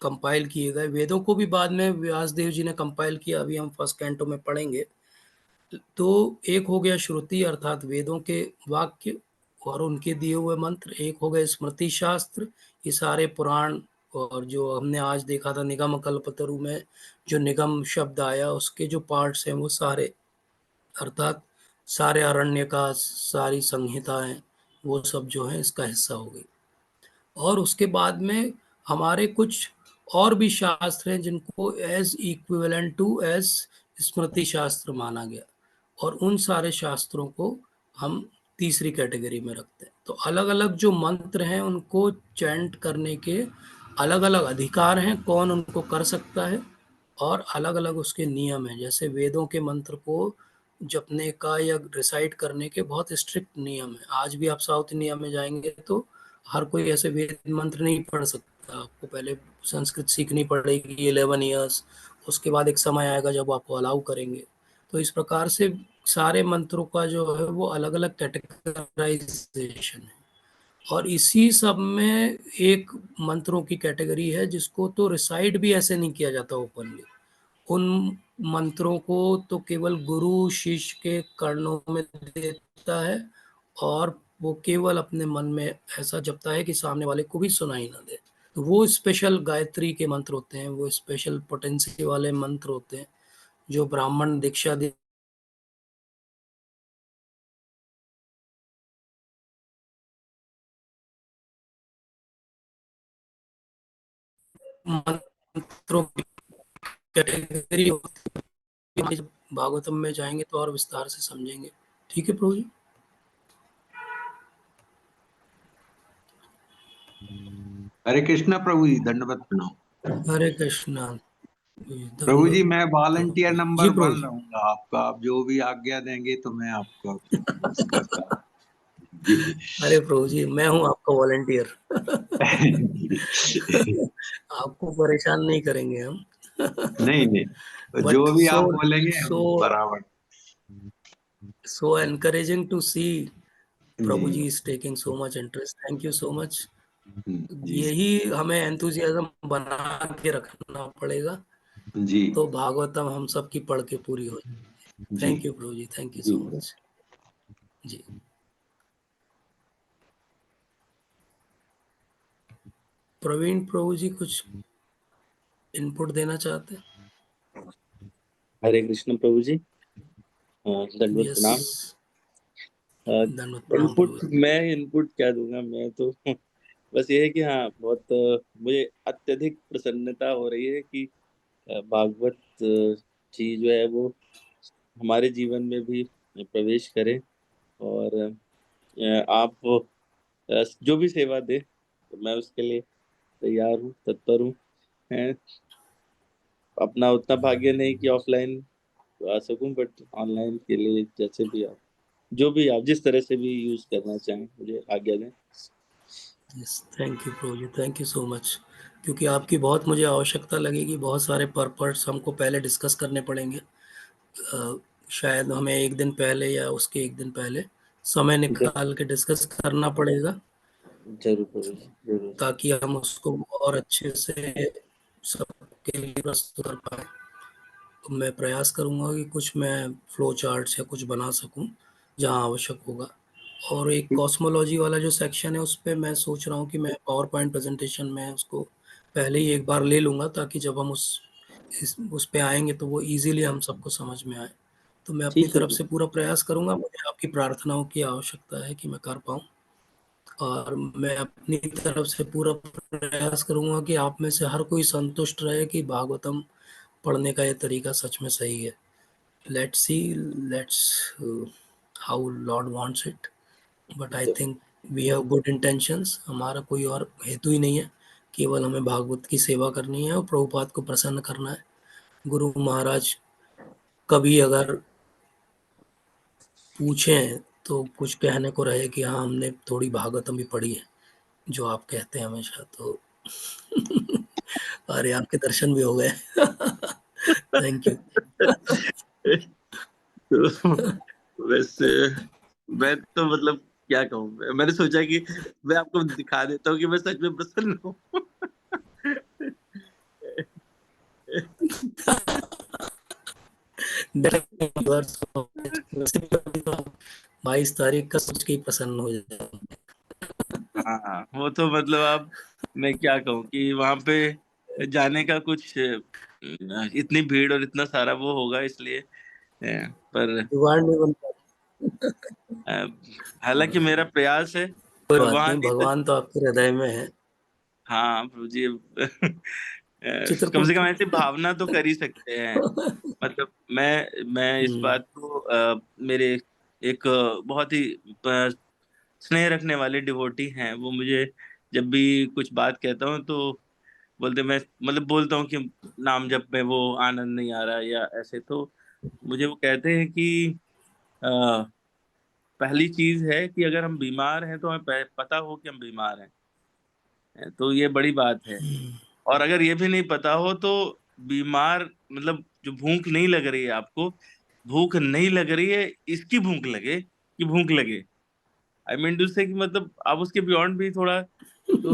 कंपाइल किए गए, वेदों को भी बाद में व्यासदेव जी ने कंपाइल किया, अभी हम फर्स्ट कैंटो में पढ़ेंगे। तो एक हो गया श्रुति अर्थात वेदों के वाक्य और उनके दिए हुए मंत्र। एक हो गए स्मृति शास्त्र, ये सारे पुराण, और जो हमने आज देखा था निगम कल्पतरु में जो निगम शब्द आया, उसके जो पार्ट्स हैं वो सारे, अर्थात सारे अरण्य का, सारी संहिताएं, वो सब जो है इसका हिस्सा हो गई। और उसके बाद में हमारे कुछ और भी शास्त्र हैं जिनको एज इक्विवेलेंट टू एज स्मृति शास्त्र माना गया, और उन सारे शास्त्रों को हम तीसरी कैटेगरी में रखते हैं। तो अलग अलग जो मंत्र हैं उनको चैंट करने के अलग अलग अधिकार हैं, कौन उनको कर सकता है, और अलग अलग उसके नियम हैं। जैसे वेदों के मंत्र को जपने का या रिसाइट करने के बहुत स्ट्रिक्ट नियम है। आज भी आप साउथ इंडिया में जाएंगे तो हर कोई ऐसे वेद मंत्र नहीं पढ़ सकता, आपको पहले संस्कृत सीखनी पड़ेगी 11 ईयर्स, उसके बाद एक समय आएगा जब आपको अलाउ करेंगे। तो इस प्रकार से सारे मंत्रों का जो है वो अलग अलग कैटेगराइजेशन है। और इसी सब में एक मंत्रों की कैटेगरी है जिसको तो रिसाइट भी ऐसे नहीं किया जाता ओपनली। उन मंत्रों को तो केवल गुरु शिष्य के कर्णों में देता है, और वो केवल अपने मन में ऐसा जपता है कि सामने वाले को भी सुनाई ना दे। तो वो स्पेशल गायत्री के मंत्र होते हैं, वो स्पेशल पोटेंसी वाले मंत्र होते हैं जो ब्राह्मण दीक्षा दे मंत्रों की कैटेगरी होती है। जब भागवतम में जाएंगे तो और विस्तार से समझेंगे। ठीक है प्रभु जी। हरे कृष्णा प्रभु जी, दंडवत प्रणाम। हरे कृष्णा। प्रभु जी मैं वॉलंटियर जी नंबर प्रभु 1 जी। रहूंगा आपका, आप जो भी आज्ञा देंगे तो मैं आपका उसका जी। अरे प्रभु जी, मैं हूँ आपका वॉलंटियर। आपको परेशान नहीं करेंगे हम। नहीं नहीं, जो बट भी सो आप बोलेंगे हम सो बराबर। so encouraging to see ji Prabhu ji is taking so much interest. Thank you so much. जी यही हमें एंथुजियाज्म बना के रखना पड़ेगा, जी तो भागवतम हम सब की पढ़ के पूरी हो जाए। जी थैंक यू प्रभु जी, थैंक यू जी। सो मच जी। प्रवीण प्रभु जी कुछ इनपुट देना चाहते हैं? हरे कृष्ण प्रभु जी, दंडवत यस, प्रणाम। धन्यवाद प्रणाम प्रभु इनपुट जी। मैं इनपुट क्या दूंगा, मैं तो बस ये है कि हाँ, बहुत मुझे अत्यधिक प्रसन्नता हो रही है कि भागवत जी जो है वो हमारे जीवन में भी प्रवेश करे, और आप जो भी सेवा दे तो मैं उसके लिए तैयार हूँ, तत्पर हूँ। हैं, अपना उतना भाग्य नहीं कि ऑफलाइन आ सकूं, बट ऑनलाइन के लिए जैसे भी आप, जो भी आप जिस तरह से भी यूज करना चाहें मुझे आज्ञा दें। यस, थैंक यू प्रभु जी, थैंक यू सो मच। क्योंकि आपकी बहुत मुझे आवश्यकता लगेगी, बहुत सारे पर्पस हमको पहले डिस्कस करने पड़ेंगे। शायद हमें एक दिन पहले या उसके एक दिन पहले समय निकाल के डिस्कस करना पड़ेगा, जरूर प्रभु जी, जरूर। ताकि हम उसको और अच्छे से सबके लिए प्रस्तुत कर पाए। तो मैं प्रयास करूंगा कि कुछ मैं फ्लो चार्ट्स या कुछ बना सकूं जहां आवश्यक होगा। और एक कॉस्मोलॉजी वाला जो सेक्शन है उस पर मैं सोच रहा हूँ कि मैं पावर पॉइंट प्रेजेंटेशन में उसको पहले ही एक बार ले लूँगा, ताकि जब हम उस पे आएंगे तो वो इजीली हम सबको समझ में आए। तो मैं अपनी ठीक है तरफ से पूरा प्रयास करूँगा। मुझे आपकी प्रार्थनाओं की आवश्यकता है कि मैं कर पाऊँ, और मैं अपनी तरफ से पूरा प्रयास करूँगा कि आप में से हर कोई संतुष्ट रहे कि भागवतम पढ़ने का ये तरीका सच में सही है। Let's see, let's how Lord wants it, but I think we have good intentions. हमारा कोई और हेतु ही नहीं है, केवल हमें भागवत की सेवा करनी है और प्रभुपाद को प्रसन्न करना है। गुरु महाराज कभी अगर पूछें तो कुछ कहने को रहे कि हाँ, हमने थोड़ी भागवतम भी पढ़ी है, जो आप कहते हैं हमेशा, तो अरे आपके दर्शन भी हो गए। Thank you. तो वैसे मैं तो मतलब क्या कहूँ, मैंने सोचा कि मैं आपको दिखा देता हूँ कि मैं सच में प्रसन्न हूँ। 22 तारीख का सोच के ही प्रसन्न हो जाए। हाँ, वो तो मतलब आप, मैं क्या कहूँ कि वहां पे जाने का कुछ इतनी भीड़ और इतना सारा वो होगा, इसलिए पर जुगाड़ नहीं बनता। अ, हालांकि मेरा प्रयास है कोई और बात वहां नहीं, नहीं तो भगवान तो आपके हृदय में है। हाँ प्रभु जी। कम से चित्रकूट। कम ऐसी भावना तो कर ही सकते हैं। मतलब मैं इस बात को मेरे एक बहुत ही स्नेह रखने वाले डिवोटी हैं, वो मुझे जब भी कुछ बात कहता हूँ तो बोलते, मैं मतलब बोलता हूँ कि नाम जप में वो आनंद नहीं आ रहा या ऐसे, तो मुझे वो कहते हैं कि अ, पहली चीज है कि अगर हम बीमार हैं तो हमें पता हो कि हम बीमार हैं, तो ये बड़ी बात है। और अगर ये भी नहीं पता हो तो बीमार मतलब जो भूख नहीं लग रही है आपको, भूख नहीं लग रही है इसकी भूख लगे कि भूख लगे, आई मीन टू से कि मतलब आप उसके बियॉन्ड भी थोड़ा तो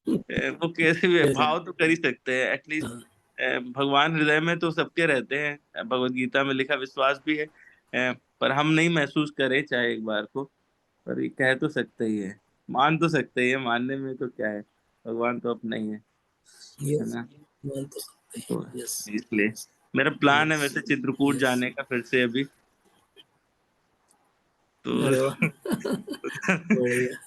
वो कैसे भी भाव तो कर ही सकते हैं एटलीस्ट। भगवान हृदय में तो सबके रहते हैं, भगवत गीता में लिखा विश्वास भी है, पर हम नहीं महसूस करें चाहे एक बार को, पर ये कह तो सकते ही है, मान तो सकते ही है, मानने में तो क्या है, भगवान तो अपना ही है यस, ना। मान तो सकते हैं। तो यस, इसलिए मेरा प्लान है यस, वैसे चित्रकूट यस। जाने का फिर से अभी तो। अरे वाह। बढ़िया।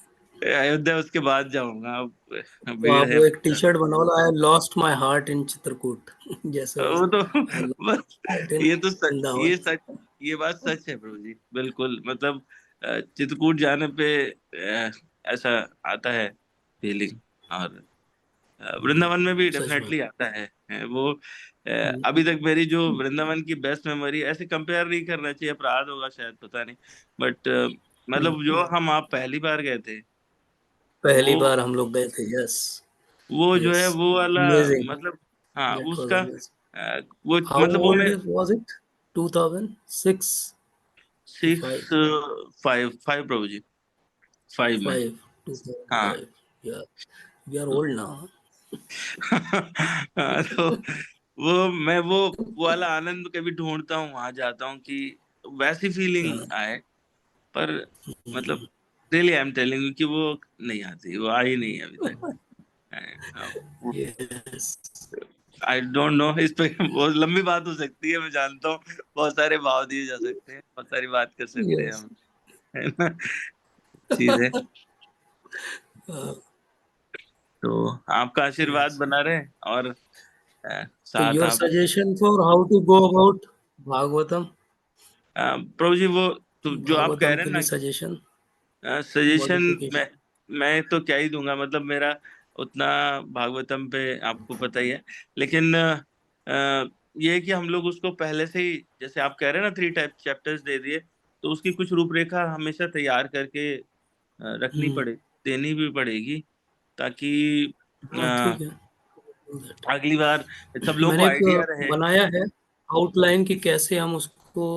अयोध्या उसके बाद जाऊंगा, अब तो भीड़ आप है वो एक टी मतलब। शर्ट बनवाओ, I lost my heart in Chitrakoot, जैसे हो, वो तो आई बस, लॉस्ट हार्ट इन ये तो सच, वृंदावन। ये सच, ये बात सच है प्रभु जी, बिल्कुल। मतलब चित्रकूट जाने पे ऐसा आता है फीलिंग, और वृंदावन में भी सच में। डेफिनेटली आता है। वो अभी तक मेरी जो वृंदावन की बेस्ट मेमोरी, ऐसे कंपेयर नहीं करना चाहिए, अपराध होगा शायद, पता नहीं, बट मतलब जो हम आप पहली बार गए थे, वो पहली बार हम लोग गए थे। यस, वो जो यस, है वो वाला, अमेजिंग, मतलब हाँ दैट वाज उसका अमेजिंग। वो हाउ मतलब वो मैं ओल्ड वाज इट? 2006 कि 5? 6 5 5 प्रभु जी, 5 में। 5, हाँ। 2005। या वी आर ओल्ड नाउ। हाँ, तो वो वाला आनंद कभी ढूंढता हूँ, वहां जाता हूँ कि वैसी फीलिंग आए, पर मतलब really I am telling you कि वो नहीं आती, वो आई नहीं है अभी तक। यस, आई डोंट नो, इस पे बहुत लंबी बात हो सकती है, मैं जानता हूँ, बहुत सारे भाव दिए जा सकते हैं, बहुत सारी बात कर सकते हैं यस। हम, है ना, चीज है। तो आपका आशीर्वाद यस। बना रहे, और तो साथ योर आप suggestion for how to go about Bhagavatam, प्रभु जी, वो तो जो आप कह भागवतम रहे के हैं लिए सजेशन, ना, सजेशन मॉडिफिकेशन। मैं तो क्या ही दूंगा, मतलब मेरा उतना भागवतम पे आपको पता ही है, लेकिन ये है कि हम लोग उसको पहले से ही, जैसे आप कह रहे हैं ना 3 टाइप चैप्टर्स दे दिए, तो उसकी कुछ रूपरेखा हमेशा तैयार करके रखनी पड़े, देनी भी पड़ेगी, ताकि हाँ, अ, ठीक है। अगली बार सब लोगों को मैंने एक आइडिया रहे। बनाया है आउटलाइन कि कैसे हम उसको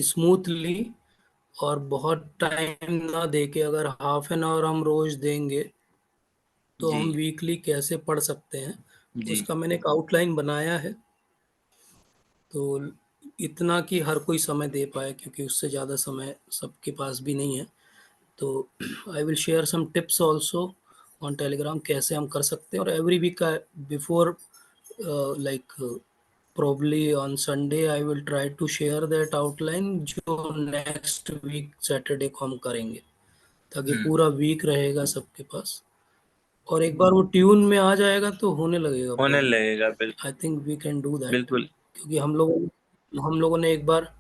स्मूथली और बहुत टाइम ना देके, अगर हाफ एन आवर हम रोज देंगे तो जी हम वीकली कैसे पढ़ सकते हैं। जी उसका मैंने एक आउटलाइन बनाया है, तो इतना कि हर कोई समय दे पाए, क्योंकि उससे ज़्यादा समय सबके पास भी नहीं है। तो I will share some tips also on Telegram, कैसे हम कर सकते हैं। और एवरी वीक का before like probably on Sunday I will try to share that outline जो next week Saturday को हम करेंगे, ताकि पूरा वीक रहेगा सबके पास, और एक बार वो ट्यून में आ जाएगा तो होने लगेगा होने प्रॉब्लम। लगेगा। बिल्कुल I think we can do that, बिल्कुल। क्योंकि हम लोगों ने एक बार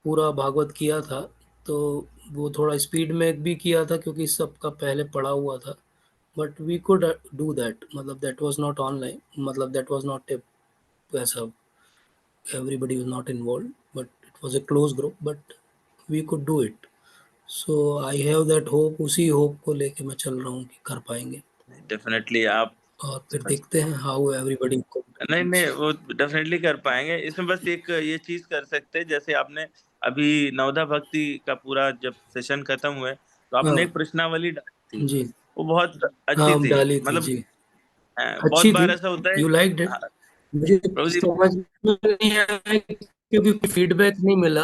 पूरा भागवत किया था, तो वो थोड़ा स्पीड में भी किया था क्योंकि सबका पहले पढ़ा हुआ था, but we could do that, मतलब दैट वाज नॉट ऑनलाइन, मतलब दैट वाज नॉट ए ऐसा everybody was not involved, but it was a close group, but we could do it. So I have that hope, उसी hope को लेके मैं चल रहा हूँ कि कर पाएंगे, डेफिनेटली आप और फिर देखते हैं how everybody नहीं contributes. नहीं वो डेफिनेटली कर पाएंगे। इसमें बस एक ये चीज कर सकते हैं, जैसे आपने अभी नवधा भक्ति का पूरा जब सेशन खत्म हुए तो आपने हाँ एक प्रश्नावली डाली थी, जी, वो बहुत अच्छी हाँ थी। डाली थी मतलब जी, बहुत अच्छी थी, बार ऐसा होता है। you liked it. हाँ, मुझे प्रभु जी समझ में नहीं आया क्योंकि फीडबैक नहीं मिला,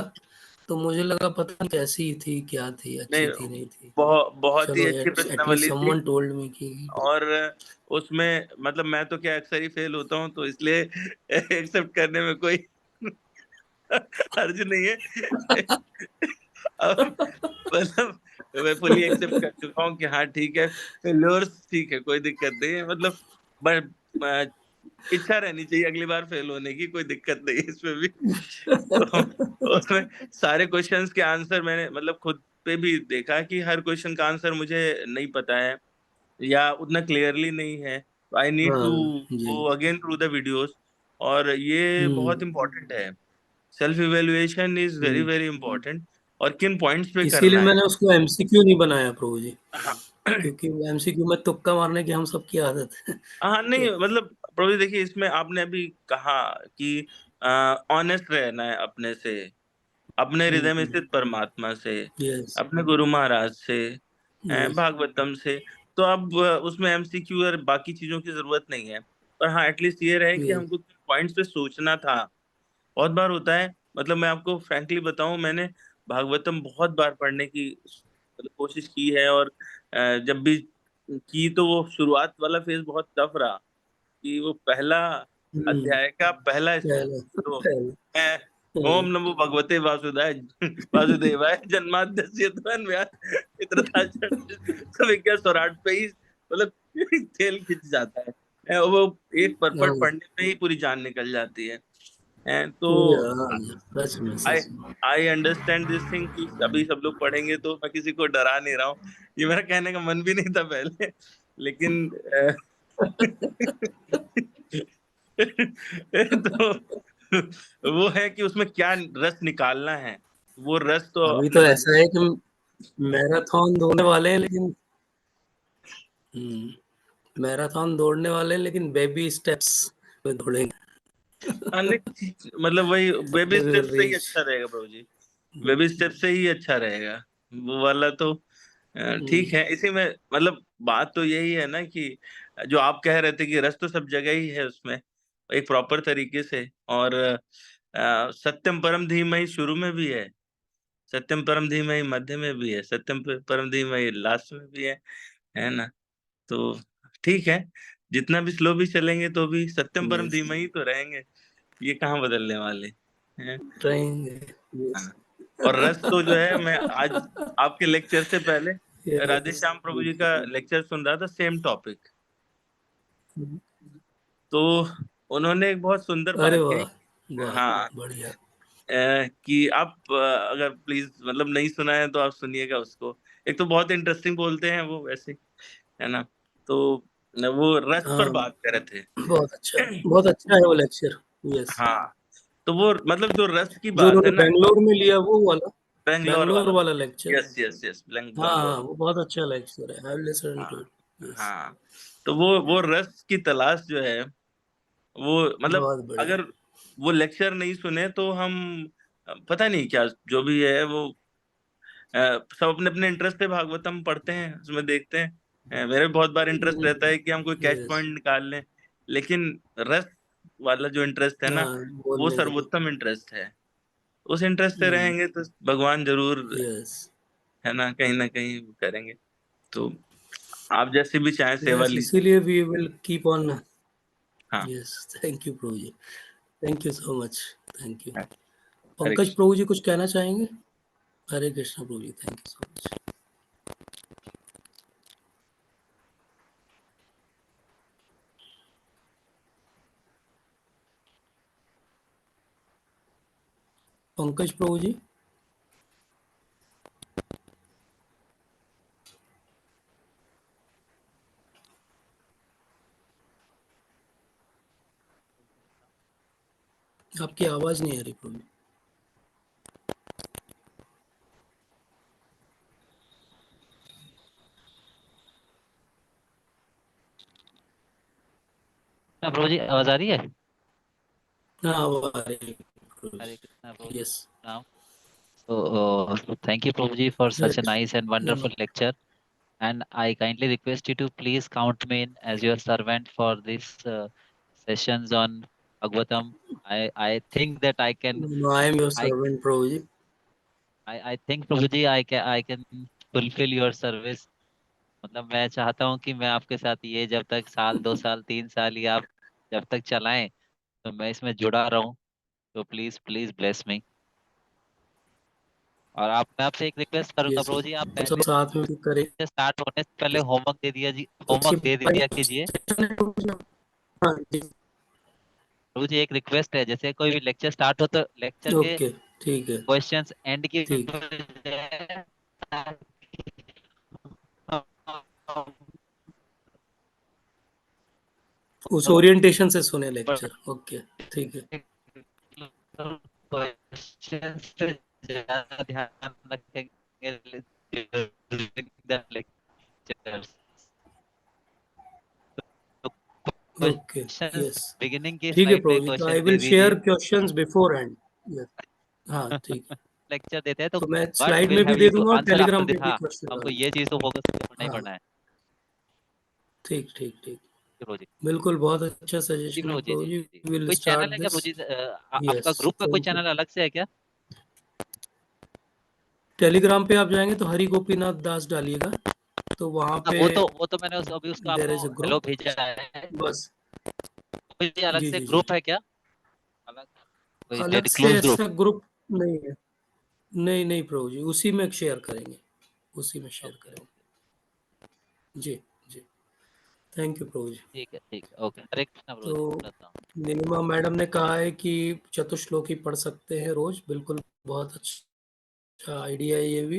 तो मुझे लगा पता नहीं कैसी थी, क्या थी, नहीं, अच्छी थी नहीं थी। बहुत ही चलो अच्छी एटलीस्ट प्रश्नावली थी। समवन टोल्ड मी कि और उसमें मतलब मैं तो क्या अक्सर ही फेल होता हूँ, तो इसलिए एक्सेप्ट करने में कोई हर्ज नहीं है। अब मतलब मैं फुली एक्सेप्ट कर चुका हूँ कि हाँ ठीक है, फेल्योर्स ठीक है, कोई दिक्कत नहीं है। मतलब बट इच्छा रहनी चाहिए अगली बार फेल होने की, कोई दिक्कत नहीं है इसमें भी। तो उसमें सारे क्वेश्चंस के आंसर मैंने मतलब खुद पे भी देखा कि हर क्वेश्चन का आंसर मुझे नहीं पता है या उतना क्लियरली नहीं है, तो आई नीड टू हाँ जी, go again through the videos. और ये बहुत इम्पोर्टेंट है, self evaluation is very very important, और किन पॉइंट्स पे इसीलिए करना है। मैंने उसको एमसीक्यू नहीं बनाया प्रभु जी, हाँ क्योंकि वो एमसीक्यू में तुक्का मारने की हम सबकी आदत है। हाँ, नहीं तो मतलब प्रभु जी देखिए, इसमें आपने अभी कहा कि ऑनेस्ट रहना है अपने से, अपने हृदय में स्थित परमात्मा से, यस अपने गुरु महाराज से, यस भागवतम से। तो अब उसमें एमसीक्यू और बाकी चीजों की जरूरत नहीं है, पर हाँ एटलीस्ट ये रहे कि यस हमको पॉइंट्स पे सोचना था। बहुत बार होता है, मतलब मैं आपको फ्रैंकली बताऊं, मैंने भागवतम बहुत बार पढ़ने की मतलब कोशिश की है, और जब भी की तो वो शुरुआत वाला फेज बहुत टफ रहा, कि वो पहला अध्याय का पहला श्लोक पहले तो पहले है, ओम नमो भगवते वासुदेवाय वासुदेवाय जन्माद्यस्य विज्ञा स्वराट पे ही मतलब तेल खिंच जाता है। वो एक परपट पढ़ने में ही पूरी जान निकल जाती है। तो सच में आई सच में आई अंडरस्टैंड दिस थिंग कि अभी सब लोग पढ़ेंगे, तो मैं किसी को डरा नहीं रहा हूँ, ये मेरा कहने का मन भी नहीं था पहले, लेकिन तो वो है कि उसमें क्या रस निकालना है, वो रस तो अभी अपने तो भग ऐसा है कि मैराथन दौड़ने वाले हैं, लेकिन मैराथन दौड़ने वाले हैं, लेकिन बेबी स्टेप्स में दौड़ेंगे। मतलब वही बेबी स्टेप से ही रेस अच्छा रहेगा प्रभु जी, बेबी स्टेप से ही अच्छा रहेगा वो वाला तो। ठीक है, इसी में मतलब बात तो यही है ना कि जो आप कह रहे थे कि रस तो सब जगह ही है उसमें, एक प्रॉपर तरीके से। और सत्यम परम धीमहि शुरू में भी है, सत्यम परम धीमहि मध्य में भी है, सत्यम परम धीमहि लास्ट में भी है ना। तो ठीक है, जितना भी स्लो भी चलेंगे तो भी सत्यम परम यस धीमहि तो रहेंगे, ये कहाँ बदलने वाले हैं। रहेंगे। यस हाँ। और रस तो जो है, मैं आज आपके लेक्चर से पहले राधे यस श्याम प्रभु जी का लेक्चर सुन रहा था, सेम टॉपिक। तो उन्होंने एक बहुत सुंदर अरे बात कही। वाह वाह, हाँ, बढ़िया। कि आप अगर प्लीज मतलब नहीं सुना है तो आप सुनिएगा उसको। एक तो बहुत इंटरेस्टिंग बोलते हैं वो वैसे, है ना। तो वो रस पर हाँ बात कर रहे बहुत अच्छा है वो लेक्चर। यस हाँ, तो वो मतलब जो रस की जो बात है उन्होंने ना, बेंगलोर में लिया वो वाला, बेंगलोर बेंगलोर वाला। वाला लेक्चर। यस यस यस, हाँ बेंगलोर। वो बहुत अच्छा लेक्चर है, आई लिसन टू हाँ इट। यस हाँ, तो वो रस की तलाश जो है, वो मतलब बहुत बढ़िया। अगर वो लेक्चर नहीं सुने तो हम पता नहीं क्या जो भी है वो सब अपने अपने इंटरेस्ट से भागवतम पढ़ते हैं, उसमें देखते हैं। मेरे बहुत बार इंटरेस्ट रहता है कि हम कोई कैच यस पॉइंट निकाल लें, लेकिन रस वाला जो इंटरेस्ट है ना, हाँ वो बोलने का। सर्वोत्तम इंटरेस्ट है। उस इंटरेस्ट से रहेंगे तो भगवान जरूर, यस है ना कहीं करेंगे। तो आप जैसे भी चाहे सेवा यस लीजिए। इसीलिए वी विल कीप ऑन। हाँ यस थैंक यू प्रभु जी। Thank you so much, thank you. Hare Pankaj Krishna. प्रभु जी कुछ कहना चाहेंगे? हरे कृष्ण प्रभु जी, thank you so much. Pankaj प्रभु जी, आपकी आवाज नहीं आ रही प्रभु जी। प्रभु जी आवाज आ रही है? हाँ, आवाज आ रही है प्रभु हरे जी। कृष्णा प्रभु जी, यस। प्रणाम। So thank you Prabhu ji for such a nice and wonderful नमस्ते। lecture, and I kindly request you to please count me in as your servant for this sessions on Bhagavatam. I think that I am your I servant प्रभु जी। I think Prabhu ji I can fulfill your service. मतलब मैं चाहता हूँ कि मैं आपके साथ ये जब तक साल 2 साल 3 साल या आप जब तक चलाएं तो मैं इसमें जुड़ा रहूं। तो प्लीज प्लीज ब्लेस मी। और आप मैं आपसे एक रिक्वेस्ट करूंगा यस, प्रभु जी, आप हम सब पहले साथ में करें। से स्टार्ट होने से पहले होमवर्क दे दिया जी, अच्छी होमवर्क दे दिया कीजिए। हाँ जी, प्रभु जी एक रिक्वेस्ट है, जैसे कोई भी लेक्चर स्टार्ट हो तो लेक्चर के ओके, ठीक है, क्वेश्चंस एंड की ठीक। बजाय उस ओरिएंटेशन से सुने लेक्चर, ओके, ठीक है। क्वेश्चंस पे ज्यादा ध्यान रखेंगे during the lectures। तो ओके, क्वेश्चंस यस, बिगिनिंग की ठीक है स्लाइड पे प्रभु जी, तो आई क्वेश्चन विल दे शेयर दीजिए। Questions before hand. यस, हाँ, ठीक है। लेक्चर देते हैं तो तो मैं व्हाट स्लाइड विल में भी हैव दे यू टू दूंगा और आंसर आफ्टर टेलीग्राम पे दिस। भी हाँ, क्वेश्चन हमको डाल ये चीज तो फोकस पढ़ना ही हाँ, पढ़ना है। ठीक, ठीक, ठीक। प्रभु जी, बिल्कुल, बहुत अच्छा जी सजेशन है प्रभु जी, प्रभु जी जी। जी जी। विल कोई स्टार्ट चैनल है क्या प्रभु दिस। जी? आपका यस, ग्रुप का कोई थैंक यू। चैनल अलग से है क्या? टेलीग्राम पे आप जाएंगे तो हरि गोपीनाथ दास डालिएगा, तो वहाँ हाँ, पे वो तो मैंने अभी उसको देयर आपको इज अ हेलो ग्रुप। भेजा है। बस, कोई अलग जी से जी जी, ग्रुप है क्या? अलग कोई अलग डेड से क्लोज ग्रुप? ऐसा ग्रुप नहीं है। नहीं नहीं प्रभु जी, उसी में शेयर करेंगे, उसी में शेयर ओके करेंगे। ओके, जी जी, थैंक यू प्रभु जी। ठीक है ओके। हरे कृष्णा प्रभु जी, तो प्रणाम। नीलिमा मैडम ने कहा है कि चतुश्लोकी पढ़ सकते हैं रोज, बिल्कुल, बहुत अच्छा आइडिया है ये भी,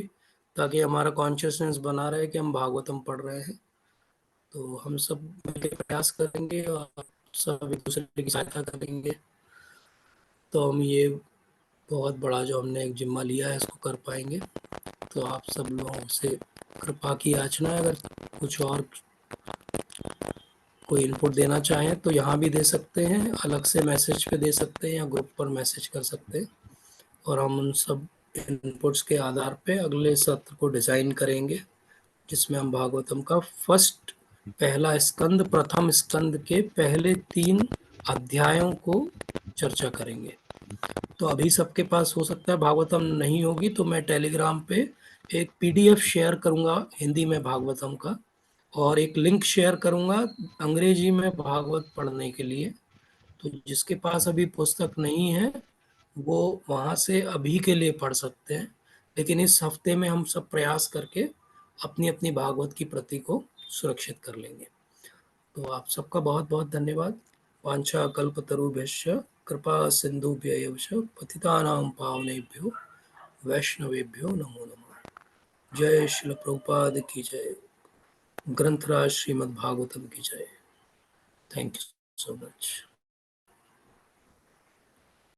ताकि हमारा कॉन्शियसनेस बना रहे कि हम भागवतम पढ़ रहे हैं। तो हम सब मिलकर प्रयास करेंगे और सब एक दूसरे की सहायता करेंगे, तो हम ये बहुत बड़ा जो हमने एक जिम्मा लिया है इसको कर पाएंगे। तो आप सब लोगों से कृपा की याचना है, अगर कुछ और कोई इनपुट देना चाहें तो यहाँ भी दे सकते हैं, अलग से मैसेज पे दे सकते हैं या ग्रुप पर मैसेज कर सकते हैं, और हम उन सब इनपुट्स के आधार पे अगले सत्र को डिज़ाइन करेंगे, जिसमें हम भागवतम का पहला स्कंद, प्रथम स्कंद के पहले 3 अध्यायों को चर्चा करेंगे। तो अभी सबके पास हो सकता है भागवतम नहीं होगी, तो मैं टेलीग्राम पे एक पीडीएफ शेयर करूंगा हिंदी में भागवतम का, और एक लिंक शेयर करूंगा अंग्रेजी में भागवत पढ़ने के लिए। तो जिसके पास अभी पुस्तक नहीं है वो वहाँ से अभी के लिए पढ़ सकते हैं, लेकिन इस हफ्ते में हम सब प्रयास करके अपनी अपनी भागवत की प्रति को सुरक्षित कर लेंगे। तो आप सबका बहुत बहुत धन्यवाद। वांछा कल्पतरुभ्यश्च कृपा सिंधुभ्यैव च पतितानां पावनेभ्यो वैष्णवेभ्यो नमो नमः। जय श्रील प्रभुपाद की जय। ग्रंथराज श्रीमद् भागवतम की जय। Thank you so much.